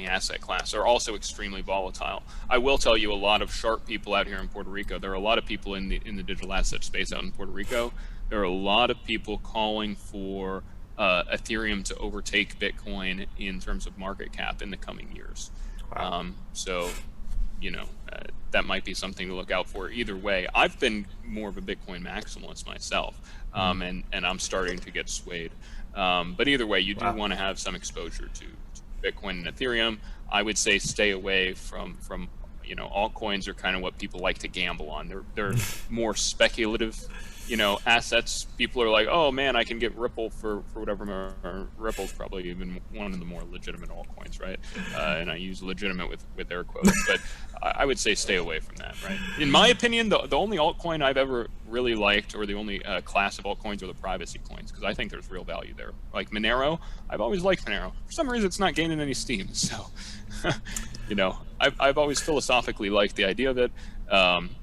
asset class. They're also extremely volatile. I will tell you, a lot of sharp people out here in Puerto Rico. There are a lot of people in the digital asset space out in Puerto Rico. There are a lot of people calling for Ethereum to overtake Bitcoin in terms of market cap in the coming years. Wow. So, that might be something to look out for. Either way, I've been more of a Bitcoin maximalist myself, and I'm starting to get swayed. But either way, you do want to have some exposure to Bitcoin and Ethereum. I would say stay away from altcoins are kind of what people like to gamble on. They're more speculative. Assets. People are like, oh man, I can get Ripple for whatever. Ripple's probably even one of the more legitimate altcoins, right? And I use legitimate with air quotes, but I would say stay away from that, right? In my opinion, the only altcoin I've ever really liked, or the only class of altcoins, are the privacy coins, because I think there's real value there. Like Monero, I've always liked Monero. For some reason, it's not gaining any steam, so I've always philosophically liked the idea of it.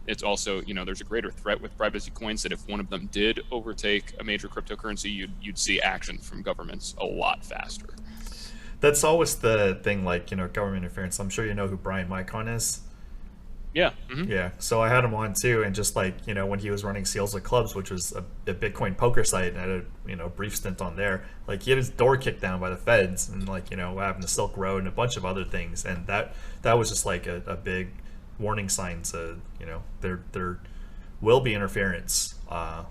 It's also, there's a greater threat with privacy coins, that if one of them did overtake a major cryptocurrency, you'd see action from governments a lot faster. That's always the thing, like, government interference. I'm sure you know who Brian Micon is. Yeah. Mm-hmm. Yeah. So I had him on too, and just like, when he was running Seals with Clubs, which was a Bitcoin poker site, and I had a brief stint on there, like he had his door kicked down by the feds, and like, what happened to Silk Road and a bunch of other things. And that was just like a big warning sign to, there will be interference,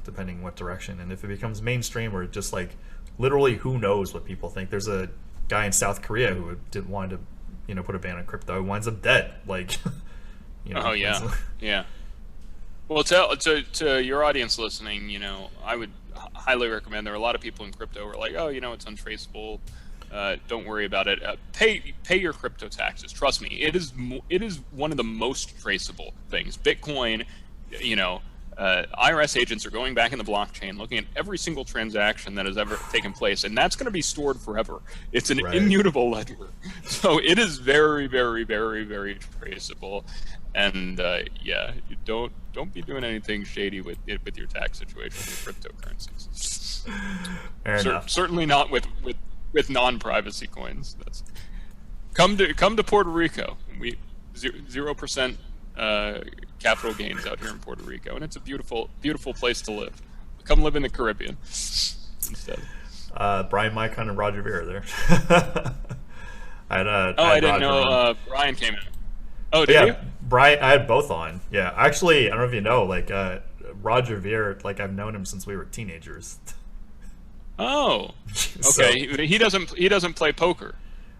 depending what direction. And if it becomes mainstream, or just like literally who knows what people think. There's a guy in South Korea who didn't want to, put a ban on crypto, winds up dead. Like, oh yeah. Yeah. Well, to your audience listening, I would highly recommend, there are a lot of people in crypto who are like, oh, it's untraceable. Don't worry about it. Pay your crypto taxes. Trust me, it is one of the most traceable things. Bitcoin, IRS agents are going back in the blockchain, looking at every single transaction that has ever taken place, and that's going to be stored forever. It's an immutable ledger, so it is very, very, very, very traceable. And you don't be doing anything shady with your tax situation with cryptocurrencies. Certainly not with non-privacy coins. That's come to Puerto Rico. We 0% capital gains out here in Puerto Rico, and it's a beautiful place to live. Come live in the Caribbean instead. Brian Micon and Roger Ver there. I didn't know Brian came in. Oh, did you? Brian, I had both on. Yeah, actually, I don't know if you know, like Roger Ver, like I've known him since we were teenagers. Oh, okay. So, he doesn't play poker.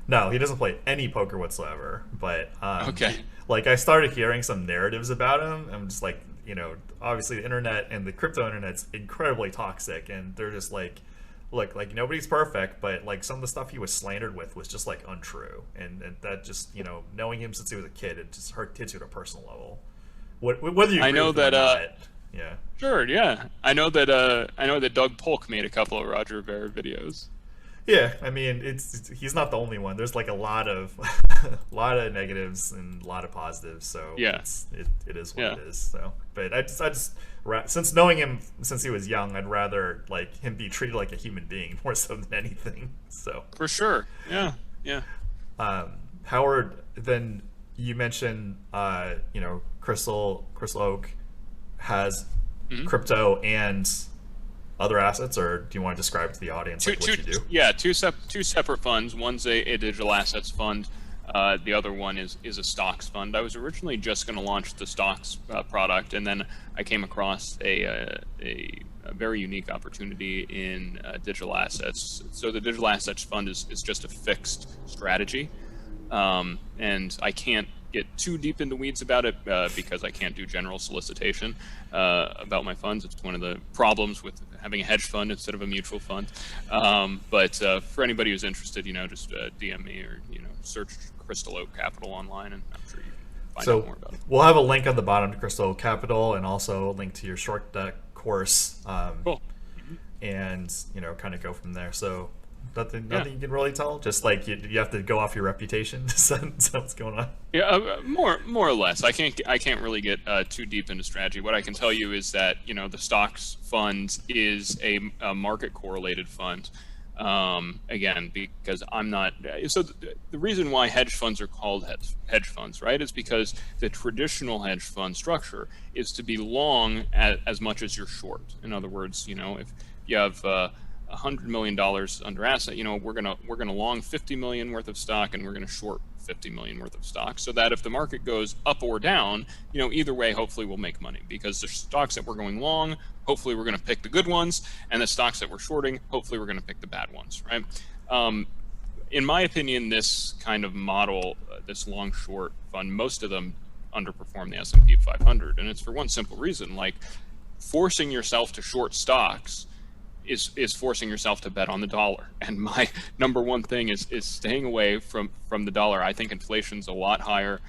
No, he doesn't play any poker whatsoever. But okay, like I started hearing some narratives about him. I'm just like, obviously the internet and the crypto internet's incredibly toxic, and they're just like look, like nobody's perfect, but like some of the stuff he was slandered with was just like untrue, and that just, you know, knowing him since he was a kid, it just hits you at a personal level. Whether you agree I know with him that. or not, yeah. Sure, yeah. I know that. I know that Doug Polk made a couple of Roger Ver videos. Yeah, I mean, he's not the only one. There's like a lot of lot of negatives and a lot of positives. So Yeah. it is what it is. So, but I just since knowing him since he was young, I'd rather like him be treated like a human being more so than anything. So For sure. Yeah. Yeah. Howard, then you mentioned you know, Crystal Oak has crypto and other assets, or do you want to describe to the audience like what you do? Yeah, two separate funds. One's a digital assets fund. The other one is a stocks fund. I was originally just going to launch the stocks product, and then I came across a very unique opportunity in digital assets. So the digital assets fund is just a fixed strategy, and I can't get too deep in the weeds about it because I can't do general solicitation about my funds. It's one of the problems with having a hedge fund instead of a mutual fund. But for anybody who's interested, you know, just DM me or, you know, search Crystal Oak Capital online, and I'm sure you can find out more about it. We'll have a link on the bottom to Crystal Oak Capital, and also a link to your short deck course. Cool. And, you know, kind of go from there. So nothing you can really tell. Just like you have to go off your reputation to see what's going on. Yeah, more or less. I can't really get too deep into strategy. What I can tell you is that, you know, the stocks fund is a market correlated fund. Again, because I'm not. So the reason why hedge funds are called hedge funds, right, is because the traditional hedge fund structure is to be long as much as you're short. In other words, you know, if you have $100 million under asset, you know, we're gonna long 50 million worth of stock, and we're gonna short 50 million worth of stock, so that if the market goes up or down, you know, either way, hopefully we'll make money, because the stocks that we're going long, hopefully we're gonna pick the good ones, and the stocks that we're shorting, hopefully we're gonna pick the bad ones, right? In my opinion, this kind of model, this long short fund, most of them underperform the S&P 500, and it's for one simple reason: like, forcing yourself to short stocks is forcing yourself to bet on the dollar. And my number one thing is staying away from the dollar. I think inflation's a lot higher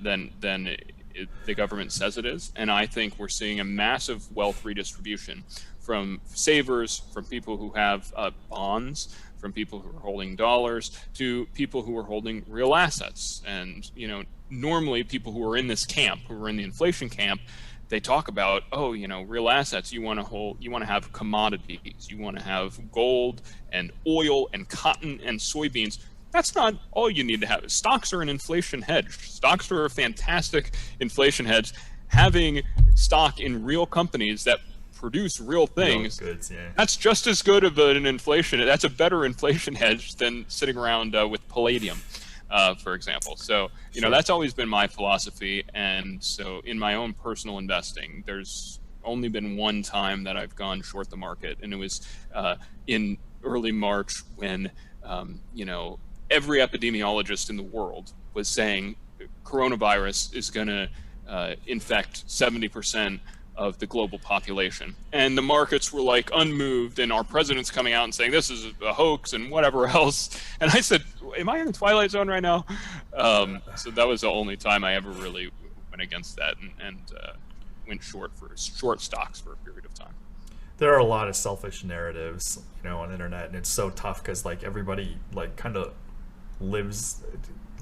than the government says it is, and I think we're seeing a massive wealth redistribution from savers, from people who have bonds, from people who are holding dollars, to people who are holding real assets. And, you know, normally people who are in this camp, who are in the inflation camp, they talk about, oh, you know, real assets, you want to have commodities, you want to have gold and oil and cotton and soybeans. That's not all you need to have. Stocks are an inflation hedge. Stocks are a fantastic inflation hedge. Having stock in real companies that produce real things, goods, yeah. That's just as good of an inflation. That's a better inflation hedge than sitting around with palladium. For example. So, you know, that's always been my philosophy. And so in my own personal investing, there's only been one time that I've gone short the market. And it was in early March when, you know, every epidemiologist in the world was saying coronavirus is going to infect 70% of the global population, and the markets were like unmoved, and our president's coming out and saying this is a hoax and whatever else. And I said, am I in the Twilight Zone right now? So that was the only time I ever really went against that and went short stocks for a period of time. There are a lot of selfish narratives, you know, on the internet, and it's so tough because like everybody like kind of lives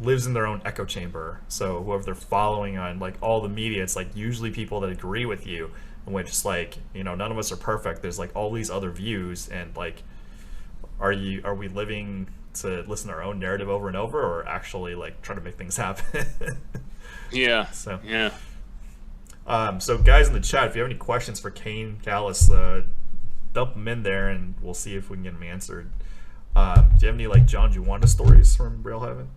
in their own echo chamber. So whoever they're following on like all the media, it's like usually people that agree with you, and which like, you know, none of us are perfect. There's like all these other views, and like, are we living to listen to our own narrative over and over, or actually like try to make things happen? Yeah. So yeah. So guys in the chat, if you have any questions for Kane Callis, dump them in there, and we'll see if we can get them answered. Do you have any like John Juanda stories from Rail Heaven?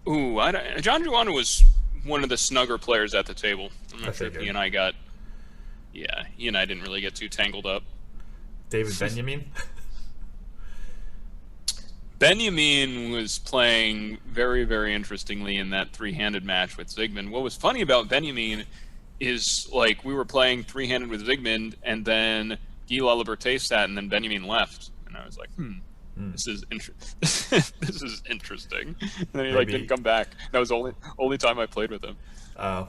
Ooh, John Juana was one of the snugger players at the table. I'm not sure if he and I didn't really get too tangled up. David Benjamin? Benjamin was playing very, very interestingly in that three-handed match with Zygmunt. What was funny about Benjamin is, like, we were playing three-handed with Zygmunt, and then Guy Laliberté sat, and then Benjamin left, and I was like, this is this is interesting. And then he like didn't come back. That was the only time I played with him.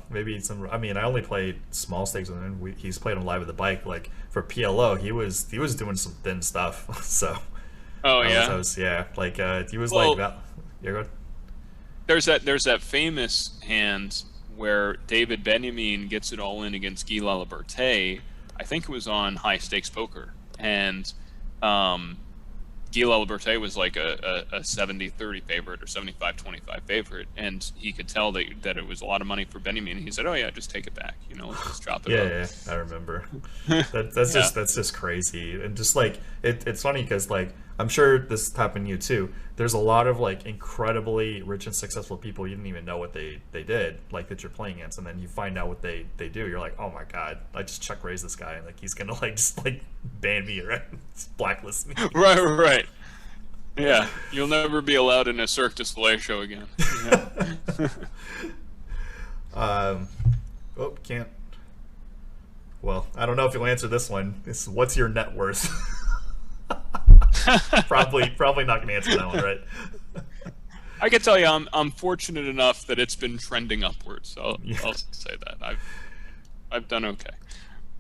Maybe some. I mean, I only played small stakes with him. He's played him live at the bike. Like for PLO, he was doing some thin stuff. So. Oh yeah. He was well, like. Yeah, go ahead. There's that famous hand where David Benjamin gets it all in against Guy Laliberté. I think it was on High Stakes Poker, and Guy Laliberté was like a 70-30 favorite or 75-25 favorite, and he could tell that it was a lot of money for Benjamin. He said, "Oh yeah, just take it back. Let's just drop it." Yeah, I remember. That's just crazy, and just like it's funny because like I'm sure this happened to you too. There's a lot of like incredibly rich and successful people you didn't even know what they did, like that you're playing against, and then you find out what they do. You're like, oh my god, I just check raise this guy, and like he's gonna like just like ban me, right? Just blacklist me. Right. Yeah, you'll never be allowed in a Cirque du Soleil show again. Yeah. Can't. Well, I don't know if you'll answer this one. What's your net worth? probably not gonna answer that one, right? I can tell you, I'm fortunate enough that it's been trending upwards. So I'll say that I've done okay.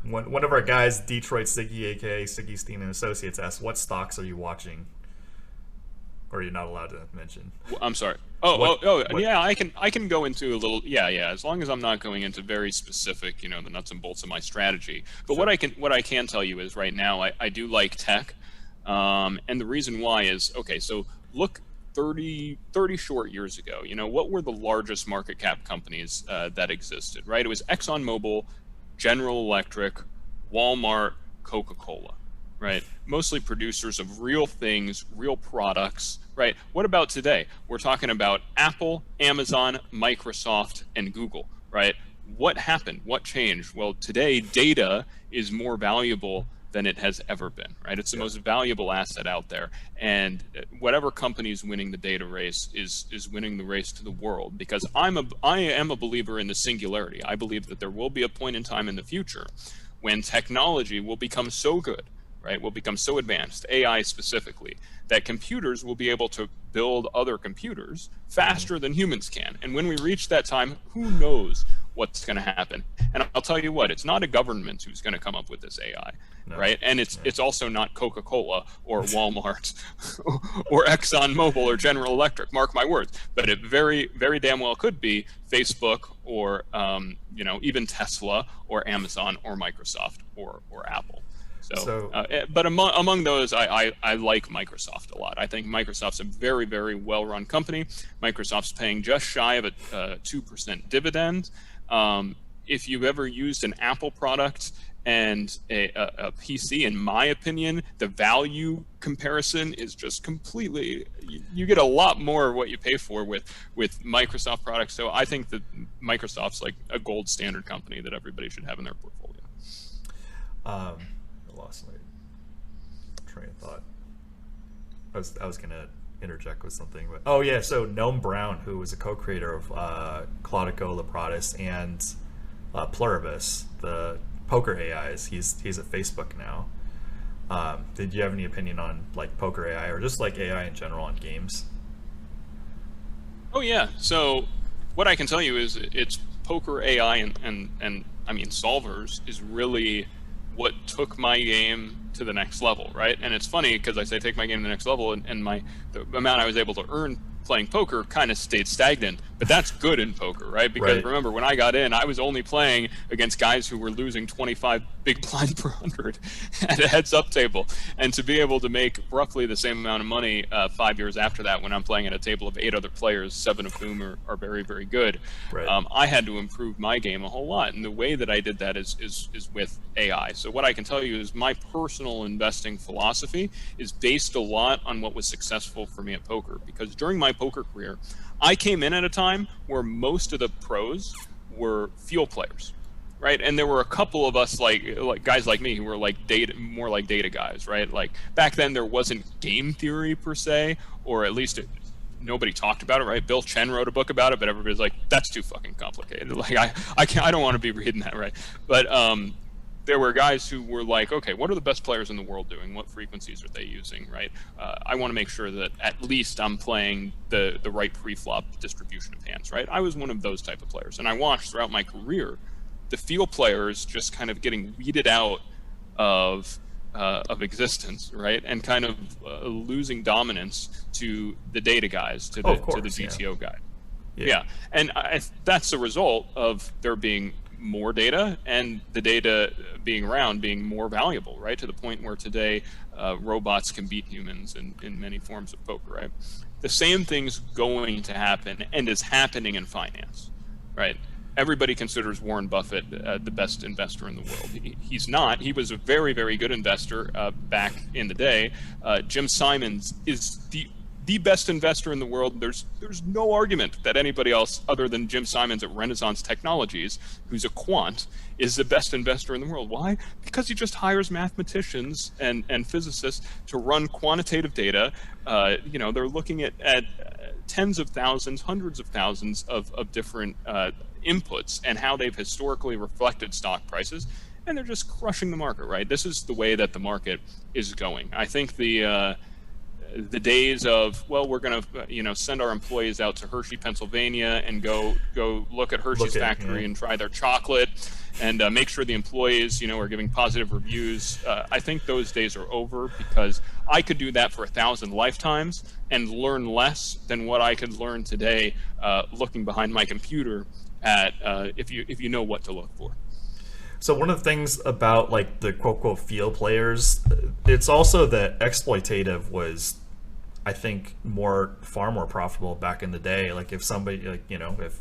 One of our guys, Detroit Siggy, aka Siggy Steen and Associates, asked, "What stocks are you watching?" Or you're not allowed to mention. I'm sorry. Yeah, I can go into a little. Yeah. As long as I'm not going into very specific, the nuts and bolts of my strategy. But sure. What I can tell you is right now I do like tech, and the reason why is okay. So look, 30 short years ago, what were the largest market cap companies that existed? Right, it was ExxonMobil, General Electric, Walmart, Coca-Cola. Right, mostly producers of real things, real products. Right. What about today? We're talking about Apple, Amazon, Microsoft, and Google. Right. What happened? What changed? Well, today data is more valuable than it has ever been. Right. It's the most valuable asset out there, and whatever company is winning the data race is winning the race to the world. Because I am a believer in the singularity. I believe that there will be a point in time in the future when technology will become so good. Right, will become so advanced, AI specifically, that computers will be able to build other computers faster than humans can. And when we reach that time, who knows what's going to happen? And I'll tell you what, it's not a government who's going to come up with this AI, right? And it's also not Coca-Cola or Walmart or ExxonMobil or General Electric, mark my words. But it very, very damn well could be Facebook or even Tesla or Amazon or Microsoft or Apple. But among those, I like Microsoft a lot. I think Microsoft's a very, very well-run company. Microsoft's paying just shy of a 2% dividend. If you've ever used an Apple product and a PC, in my opinion, the value comparison is just completely, you get a lot more of what you pay for with Microsoft products. So I think that Microsoft's like a gold standard company that everybody should have in their portfolio. Lost my train of thought. I was gonna interject with something, but so Noam Brown, who was a co-creator of Clodico, Lepratus, and Pluribus, the poker AIs, he's at Facebook now. Did you have any opinion on like poker AI or just like AI in general on games? Oh yeah. So what I can tell you is it's poker AI and I mean solvers is really what took my game to the next level, right? And it's funny because I say take my game to the next level, and the amount I was able to earn playing poker kind of stayed stagnant. But that's good in poker, right? Because remember, when I got in, I was only playing against guys who were losing 25 big blind per 100 at a heads-up table. And to be able to make roughly the same amount of money 5 years after that, when I'm playing at a table of 8 other players, 7 of whom are very, very good, I had to improve my game a whole lot. And the way that I did that is with AI. So what I can tell you is my personal investing philosophy is based a lot on what was successful for me at poker. Because during my poker career, I came in at a time where most of the pros were field players, right? And there were a couple of us like guys like me who were like more like data guys, right? Like back then there wasn't game theory per se, or at least nobody talked about it, right? Bill Chen wrote a book about it, but everybody's like, that's too fucking complicated. Like I don't want to be reading that, right? But there were guys who were like, okay, what are the best players in the world doing? What frequencies are they using, right? I want to make sure that at least I'm playing the right pre-flop distribution of hands, right? I was one of those type of players. And I watched throughout my career the field players just kind of getting weeded out of existence, right? And kind of losing dominance to the data guys, to the GTO guy. Yeah. And that's the result of there being more data and the data being around being more valuable, right? To the point where today robots can beat humans in many forms of poker, right? The same thing's going to happen and is happening in finance, right? Everybody considers Warren Buffett the best investor in the world. He's not. He was a very, very good investor back in the day. Jim Simons is the best investor in the world. There's no argument that anybody else other than Jim Simons at Renaissance Technologies, who's a quant, is the best investor in the world. Why? Because he just hires mathematicians and physicists to run quantitative data. They're looking at tens of thousands, hundreds of thousands of different inputs and how they've historically reflected stock prices, and they're just crushing the market, right? This is the way that the market is going. I think the days of, well, we're going to send our employees out to Hershey, Pennsylvania, and go look at Hershey's factory and try their chocolate, and make sure the employees are giving positive reviews. I think those days are over, because I could do that for 1,000 lifetimes and learn less than what I could learn today looking behind my computer at if you know what to look for. So one of the things about like the quote field players, it's also that exploitative was, I think, far more profitable back in the day. Like if somebody if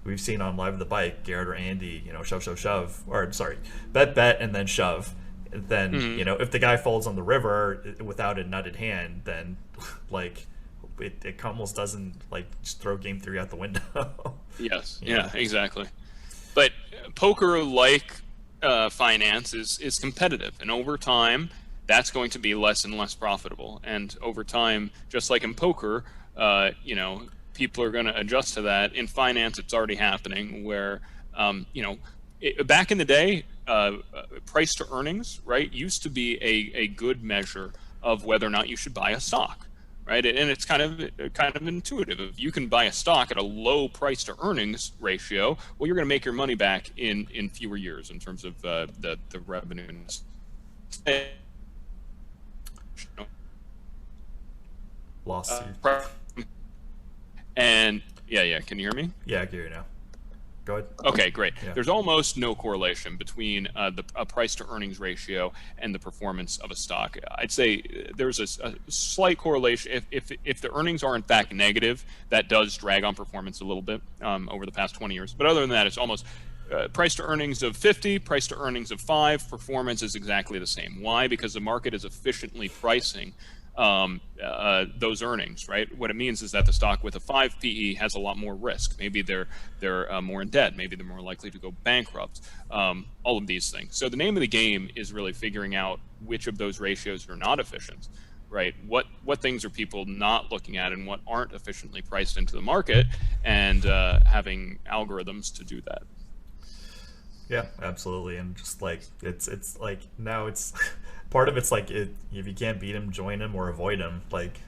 we've seen on Live the Bike, Garrett or Andy, shove, or sorry, bet and then shove. Then if the guy folds on the river without a nutted hand, then like it almost doesn't, like, just throw game theory out the window. Yes. Yeah, exactly. But poker, like finance, is competitive, and over time that's going to be less and less profitable. And over time, just like in poker, people are going to adjust to that. In finance, it's already happening, where back in the day, price to earnings, right, used to be a good measure of whether or not you should buy a stock. Right, and it's kind of intuitive. If you can buy a stock at a low price to earnings ratio, well, you're going to make your money back in fewer years in terms of the revenue. Lost you. And yeah, can you hear me? Yeah, I can hear you now. Go ahead. Okay, great. Yeah. There's almost no correlation between a price to earnings ratio and the performance of a stock. I'd say there's a slight correlation. If the earnings are in fact negative, that does drag on performance a little bit over the past 20 years. But other than that, it's almost price to earnings of 50, price to earnings of 5, performance is exactly the same. Why? Because the market is efficiently pricing those earnings, right? What it means is that the stock with a 5 PE has a lot more risk. Maybe they're more in debt. Maybe they're more likely to go bankrupt. All of these things. So the name of the game is really figuring out which of those ratios are not efficient, right? What things are people not looking at, and what aren't efficiently priced into the market, and having algorithms to do that. Yeah, absolutely. And just like it's like now it's part of it's like if you can't beat him, join him or avoid him. Like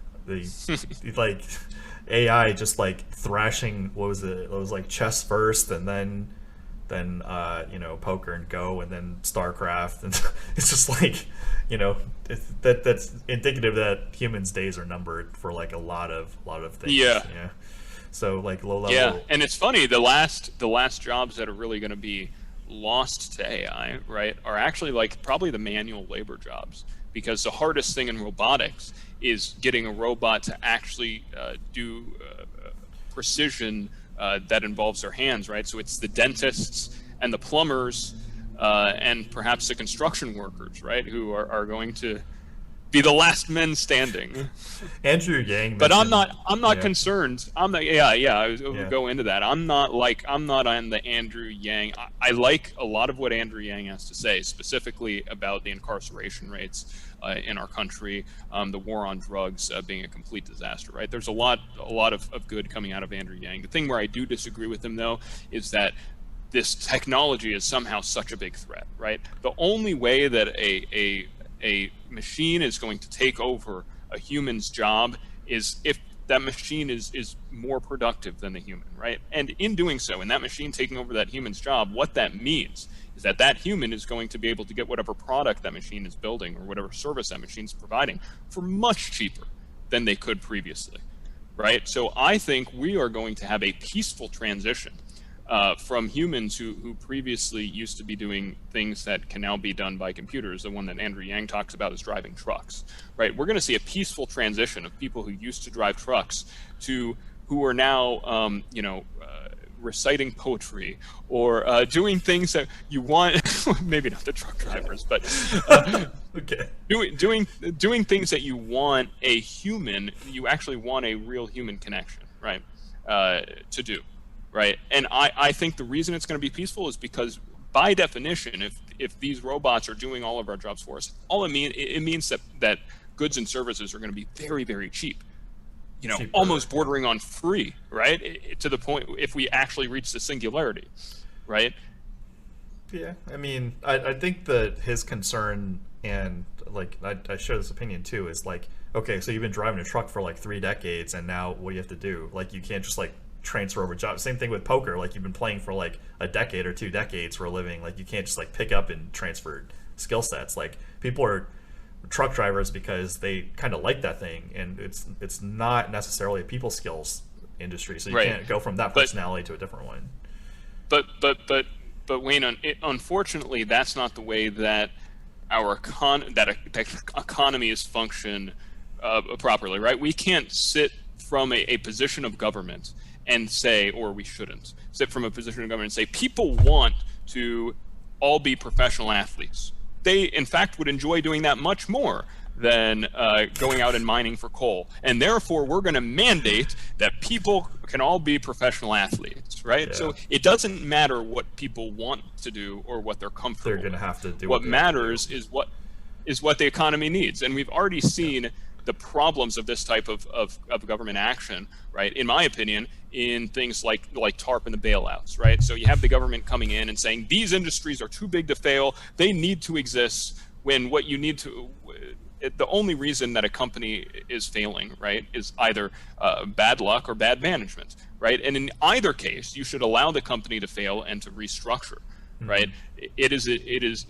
like AI just like thrashing. What was it? It was like chess first, and then poker and Go, and then StarCraft, and it's just like that's indicative that humans' days are numbered for like a lot of things. Yeah. So like low level. Yeah, and it's funny, the last jobs that are really going to be lost to AI, right, are actually like probably the manual labor jobs, because the hardest thing in robotics is getting a robot to actually do precision that involves their hands, right? So it's the dentists and the plumbers and perhaps the construction workers, right, who are going to be the last men standing. Andrew Yang, but I'm not concerned. I was go into that. I'm not on the Andrew Yang. I like a lot of what Andrew Yang has to say, specifically about the incarceration rates in our country, the war on drugs being a complete disaster. Right? There's a lot of good coming out of Andrew Yang. The thing where I do disagree with him, though, is that this technology is somehow such a big threat, right? The only way that a machine is going to take over a human's job is if that machine is more productive than the human, right? And in doing so, in that machine taking over that human's job, what that means is that that human is going to be able to get whatever product that machine is building or whatever service that machine is providing for much cheaper than they could previously, right? So I think we are going to have a peaceful transition from humans who previously used to be doing things that can now be done by computers. The one that Andrew Yang talks about is driving trucks, right? We're going to see a peaceful transition of people who used to drive trucks to who are now, reciting poetry or doing things that you want. Maybe not the truck drivers, but Okay. doing things that you want a human. You actually want a real human connection, right? To do. Right, and I think the reason it's going to be peaceful is because, by definition, if these robots are doing all of our jobs for us, it means that goods and services are going to be very, very cheap, cheaper, almost bordering on free, right? To the point if we actually reach the singularity, right? Yeah, I mean, I think that his concern, and like I share this opinion too, is like, okay, so you've been driving a truck for like 3 decades, and now what do you have to do? Like, you can't just like transfer over jobs. Same thing with poker. Like, you've been playing for like a decade or 2 decades for a living. Like, you can't just like pick up and transfer skill sets. Like, people are truck drivers because they kind of like that thing, and it's not necessarily a people skills industry. So you can't go from that personality to a different one. But Wayne, unfortunately, that's not the way that our economy is function properly, right? We can't sit from a position of government and say, or we shouldn't sit from a position of government and say, people want to all be professional athletes. They, in fact, would enjoy doing that much more than going out and mining for coal. And therefore, we're going to mandate that people can all be professional athletes, right? Yeah. So it doesn't matter what people want to do or what they're comfortable with. They're going to have to do what matters is what the economy needs. And we've already seen the problems of this type of government action, right? In my opinion, in things like TARP and the bailouts, right? So you have the government coming in and saying, these industries are too big to fail. They need to exist, when what you need to, the only reason that a company is failing, right, is either bad luck or bad management, right? And in either case, you should allow the company to fail and to restructure. Right. It is,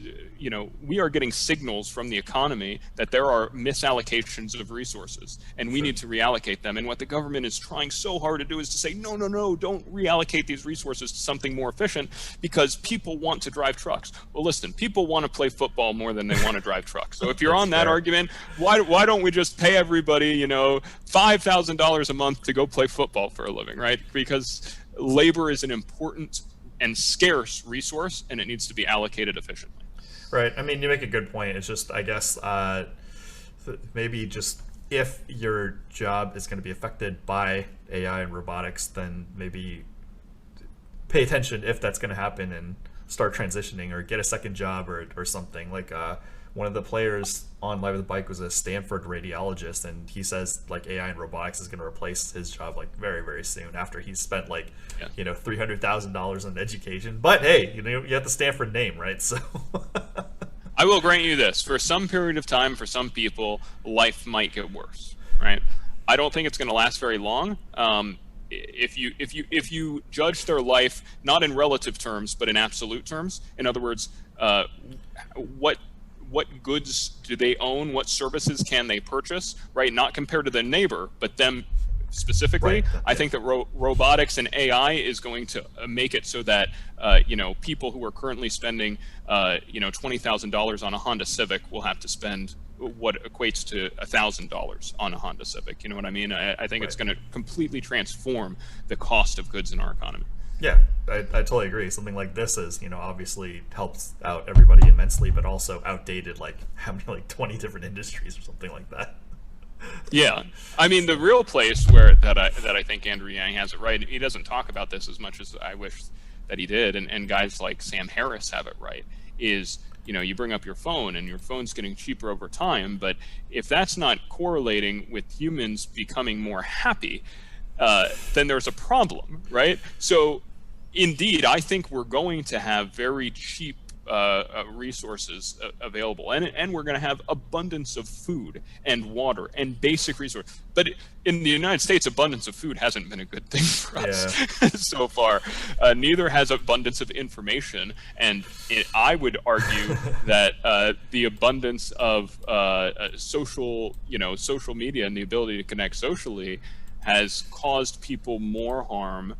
we are getting signals from the economy that there are misallocations of resources, and we need to reallocate them. And what the government is trying so hard to do is to say, no, don't reallocate these resources to something more efficient because people want to drive trucks. Well, listen, people want to play football more than they want to drive trucks. So if you're on that argument, why don't we just pay everybody, $5,000 a month to go play football for a living, right? Because labor is an important and scarce resource, and it needs to be allocated efficiently. Right. I mean, you make a good point. It's just, I guess, maybe just if your job is going to be affected by AI and robotics, then maybe pay attention if that's going to happen and start transitioning or get a second job or something. Like one of the players on Live with the Bike was a Stanford radiologist, and he says like AI and robotics is going to replace his job like very, very soon after he's spent like $300,000 on education. But hey, you have the Stanford name, right? So I will grant you this: for some period of time, for some people, life might get worse, right? I don't think it's going to last very long. If you judge their life not in relative terms but in absolute terms, in other words, what goods do they own? What services can they purchase? Right, not compared to their neighbor, but them specifically. Right. I think that robotics and AI is going to make it so that people who are currently spending $20,000 on a Honda Civic will have to spend what equates to $1,000 on a Honda Civic. You know what I mean? I think it's going to completely transform the cost of goods in our economy. Yeah, I totally agree. Something like this is, obviously helps out everybody immensely, but also outdated like how many, like 20 different industries or something like that. Yeah, I mean, the real place where that I think Andrew Yang has it right. He doesn't talk about this as much as I wish that he did, and guys like Sam Harris have it right. Is you bring up your phone and your phone's getting cheaper over time, but if that's not correlating with humans becoming more happy, then there's a problem, right? So indeed, I think we're going to have very cheap resources available, and we're going to have abundance of food and water and basic resources. But in the United States, abundance of food hasn't been a good thing for us so far. Neither has abundance of information, and I would argue that the abundance of social media and the ability to connect socially has caused people more harm.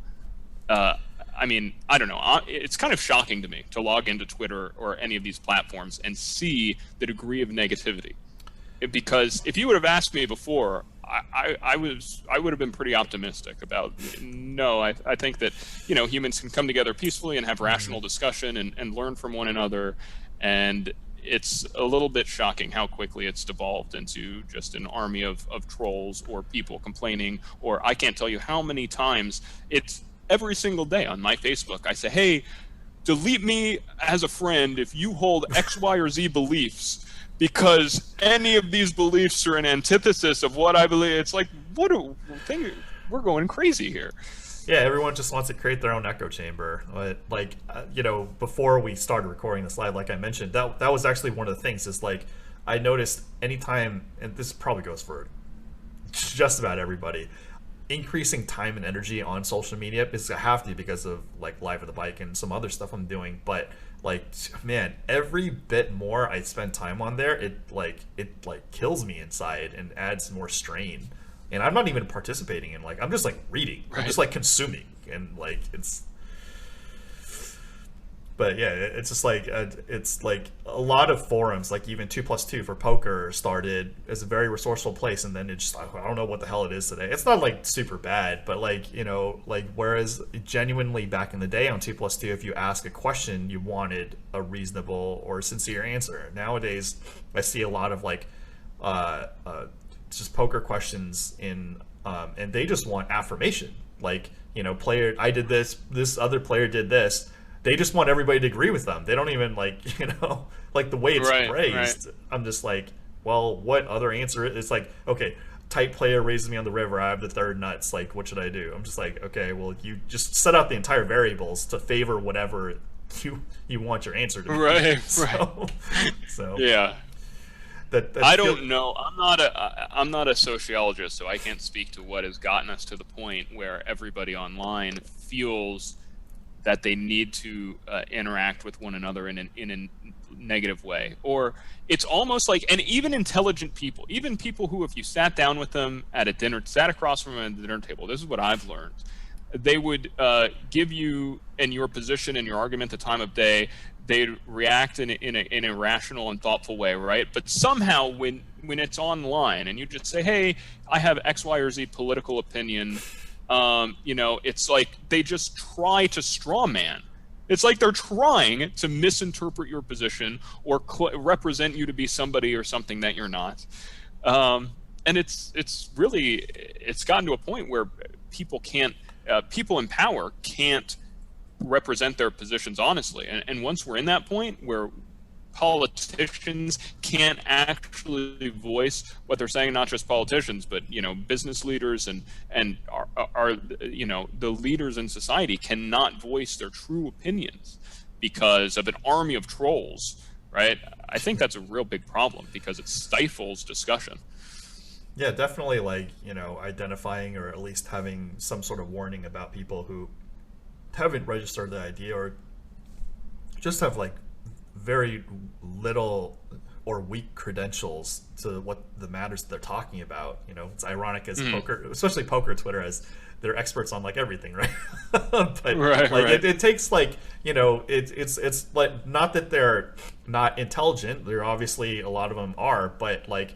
I mean, I don't know. It's kind of shocking to me to log into Twitter or any of these platforms and see the degree of negativity. Because if you would have asked me before, I would have been pretty optimistic about. No, I think that humans can come together peacefully and have rational discussion and learn from one another. And it's a little bit shocking how quickly it's devolved into just an army of trolls or people complaining. Or I can't tell you how many times it's. Every single day on my Facebook, I say, hey, delete me as a friend if you hold X, Y, or Z beliefs, because any of these beliefs are an antithesis of what I believe. It's like, we're going crazy here. Yeah, everyone just wants to create their own echo chamber. Like, before we started recording this live, like I mentioned, that was actually one of the things is like, I noticed anytime, and this probably goes for just about everybody, increasing time and energy on social media is I have to because of like Live at the Bike and some other stuff I'm doing. But like, man, every bit more I spend time on there, it kills me inside and adds more strain. And I'm not even participating in, like, I'm just like reading, right. I'm just like consuming, and like it's. But yeah, it's just like it's like a lot of forums, like even 2+2 for poker started as a very resourceful place, and then it just, I don't know what the hell it is today. It's not like super bad, but like whereas genuinely back in the day on 2+2, if you ask a question, you wanted a reasonable or sincere answer. Nowadays, I see a lot of like just poker questions in and they just want affirmation, like player I did this other player did this. They just want everybody to agree with them. They don't even like like the way it's phrased. Right. I'm just like, well, what other answer? It's like, okay, tight player raises me on the river. I have the third nuts. Like, what should I do? I'm just like, okay, well, you just set out the entire variables to favor whatever you want your answer to be. Right. So yeah. I don't know. I'm not a sociologist, so I can't speak to what has gotten us to the point where everybody online feels that they need to interact with one another in a negative way. Or it's almost like, and even intelligent people, even people who, if you sat down with them at a dinner, sat across from them at the dinner table, this is what I've learned. They would give you, in your position, in your argument, the time of day, they'd react in a rational and thoughtful way, right? But somehow when it's online and you just say, hey, I have X, Y, or Z political opinion, it's like they just try to straw man. It's like they're trying to misinterpret your position or represent you to be somebody or something that you're not. And it's gotten to a point where people in power can't represent their positions honestly. And once we're in that point where politicians can't actually voice what they're saying, not just politicians, but business leaders and are the leaders in society cannot voice their true opinions because of an army of trolls, right? I think that's a real big problem because it stifles discussion. Yeah, definitely, like, identifying or at least having some sort of warning about people who haven't registered the idea or just have like very little or weak credentials to what the matters that they're talking about. It's ironic as poker, especially poker Twitter, as they're experts on like everything, right? But It takes like, it's like, not that they're not intelligent. They're obviously, a lot of them are, but like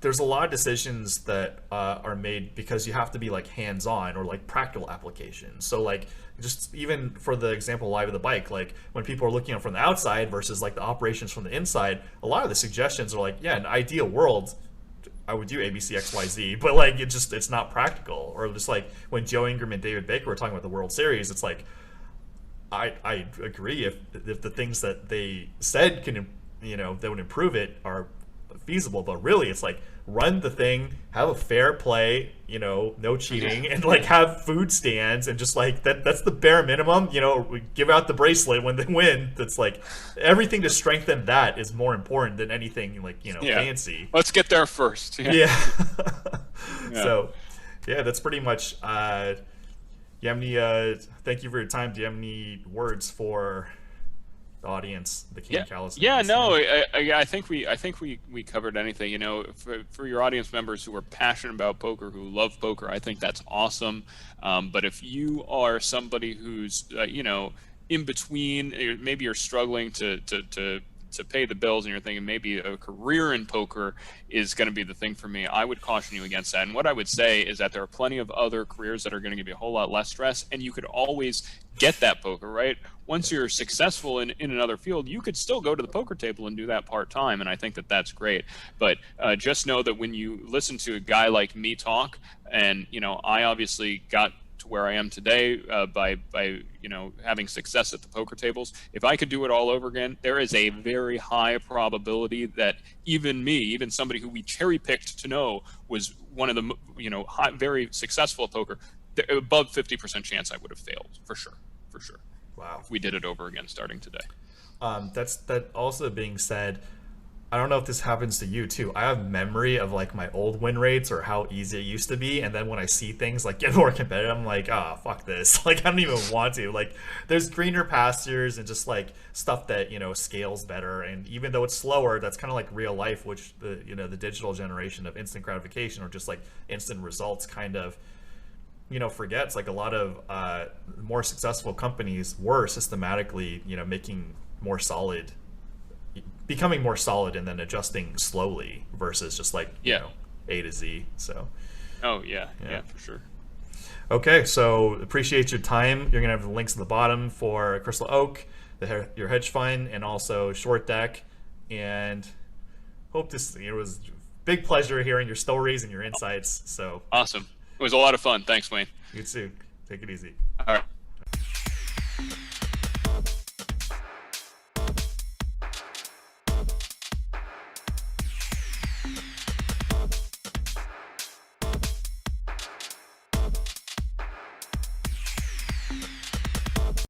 there's a lot of decisions that are made because you have to be like hands-on or like practical applications. So like, just even for the example Live at the Bike, like when people are looking from the outside versus like the operations from the inside, a lot of the suggestions are like, yeah, in an ideal world, I would do ABC, XYZ, but like it's not practical. Or just like when Joe Ingram and David Baker were talking about the World Series, it's like I agree if the things that they said can that would improve it are feasible, but really it's like run the thing, have a fair play, you know, no cheating, and like have food stands, and just like that's the bare minimum, you know. We give out the bracelet when they win. That's like everything to strengthen that is more important than anything like, you know, fancy. Let's get there first. So yeah, that's pretty much you have any thank you for your time. Do you have any words for the audience, the King Callus? I think we covered anything. You know, for your audience members who are passionate about poker, who love poker, I think that's awesome. But if you are somebody who's you know, in between, maybe you're struggling to pay the bills, and you're thinking maybe a career in poker is going to be the thing for me, I would caution you against that. And what I would say is that there are plenty of other careers that are going to give you a whole lot less stress, and you could always get that poker, right? Once you're successful in another field, you could still go to the poker table and do that part-time, and I think that that's great. But just know that when you listen to a guy like me talk, and, you know, I obviously got to where I am today by you know, having success at the poker tables. If I could do it all over again, there is a very high probability that even somebody who we cherry picked to know was one of the, you know, very successful at poker, above 50% chance I would have failed for sure. Wow. If we did it over again starting today. That also being said, I don't know if this happens to you too. I have memory of like my old win rates or how easy it used to be, and then when I see things like get more competitive, I'm like, ah, fuck this. Like I don't even want to. Like there's greener pastures and just like stuff that, you know, scales better. And even though it's slower, that's kind of like real life, which the, you know, the digital generation of instant gratification or just like instant results kind of, you know, forgets. Like a lot of more successful companies were systematically, you know, becoming more solid and then adjusting slowly versus just like, you know, A to Z. So yeah, for sure. Okay, so appreciate your time. You're gonna have the links at the bottom for Crystal Oak, your hedge fund, and also Short Deck. And hope this, it was a big pleasure hearing your stories and your insights. So awesome. It was a lot of fun. Thanks, Wayne. You too. Take it easy. All right.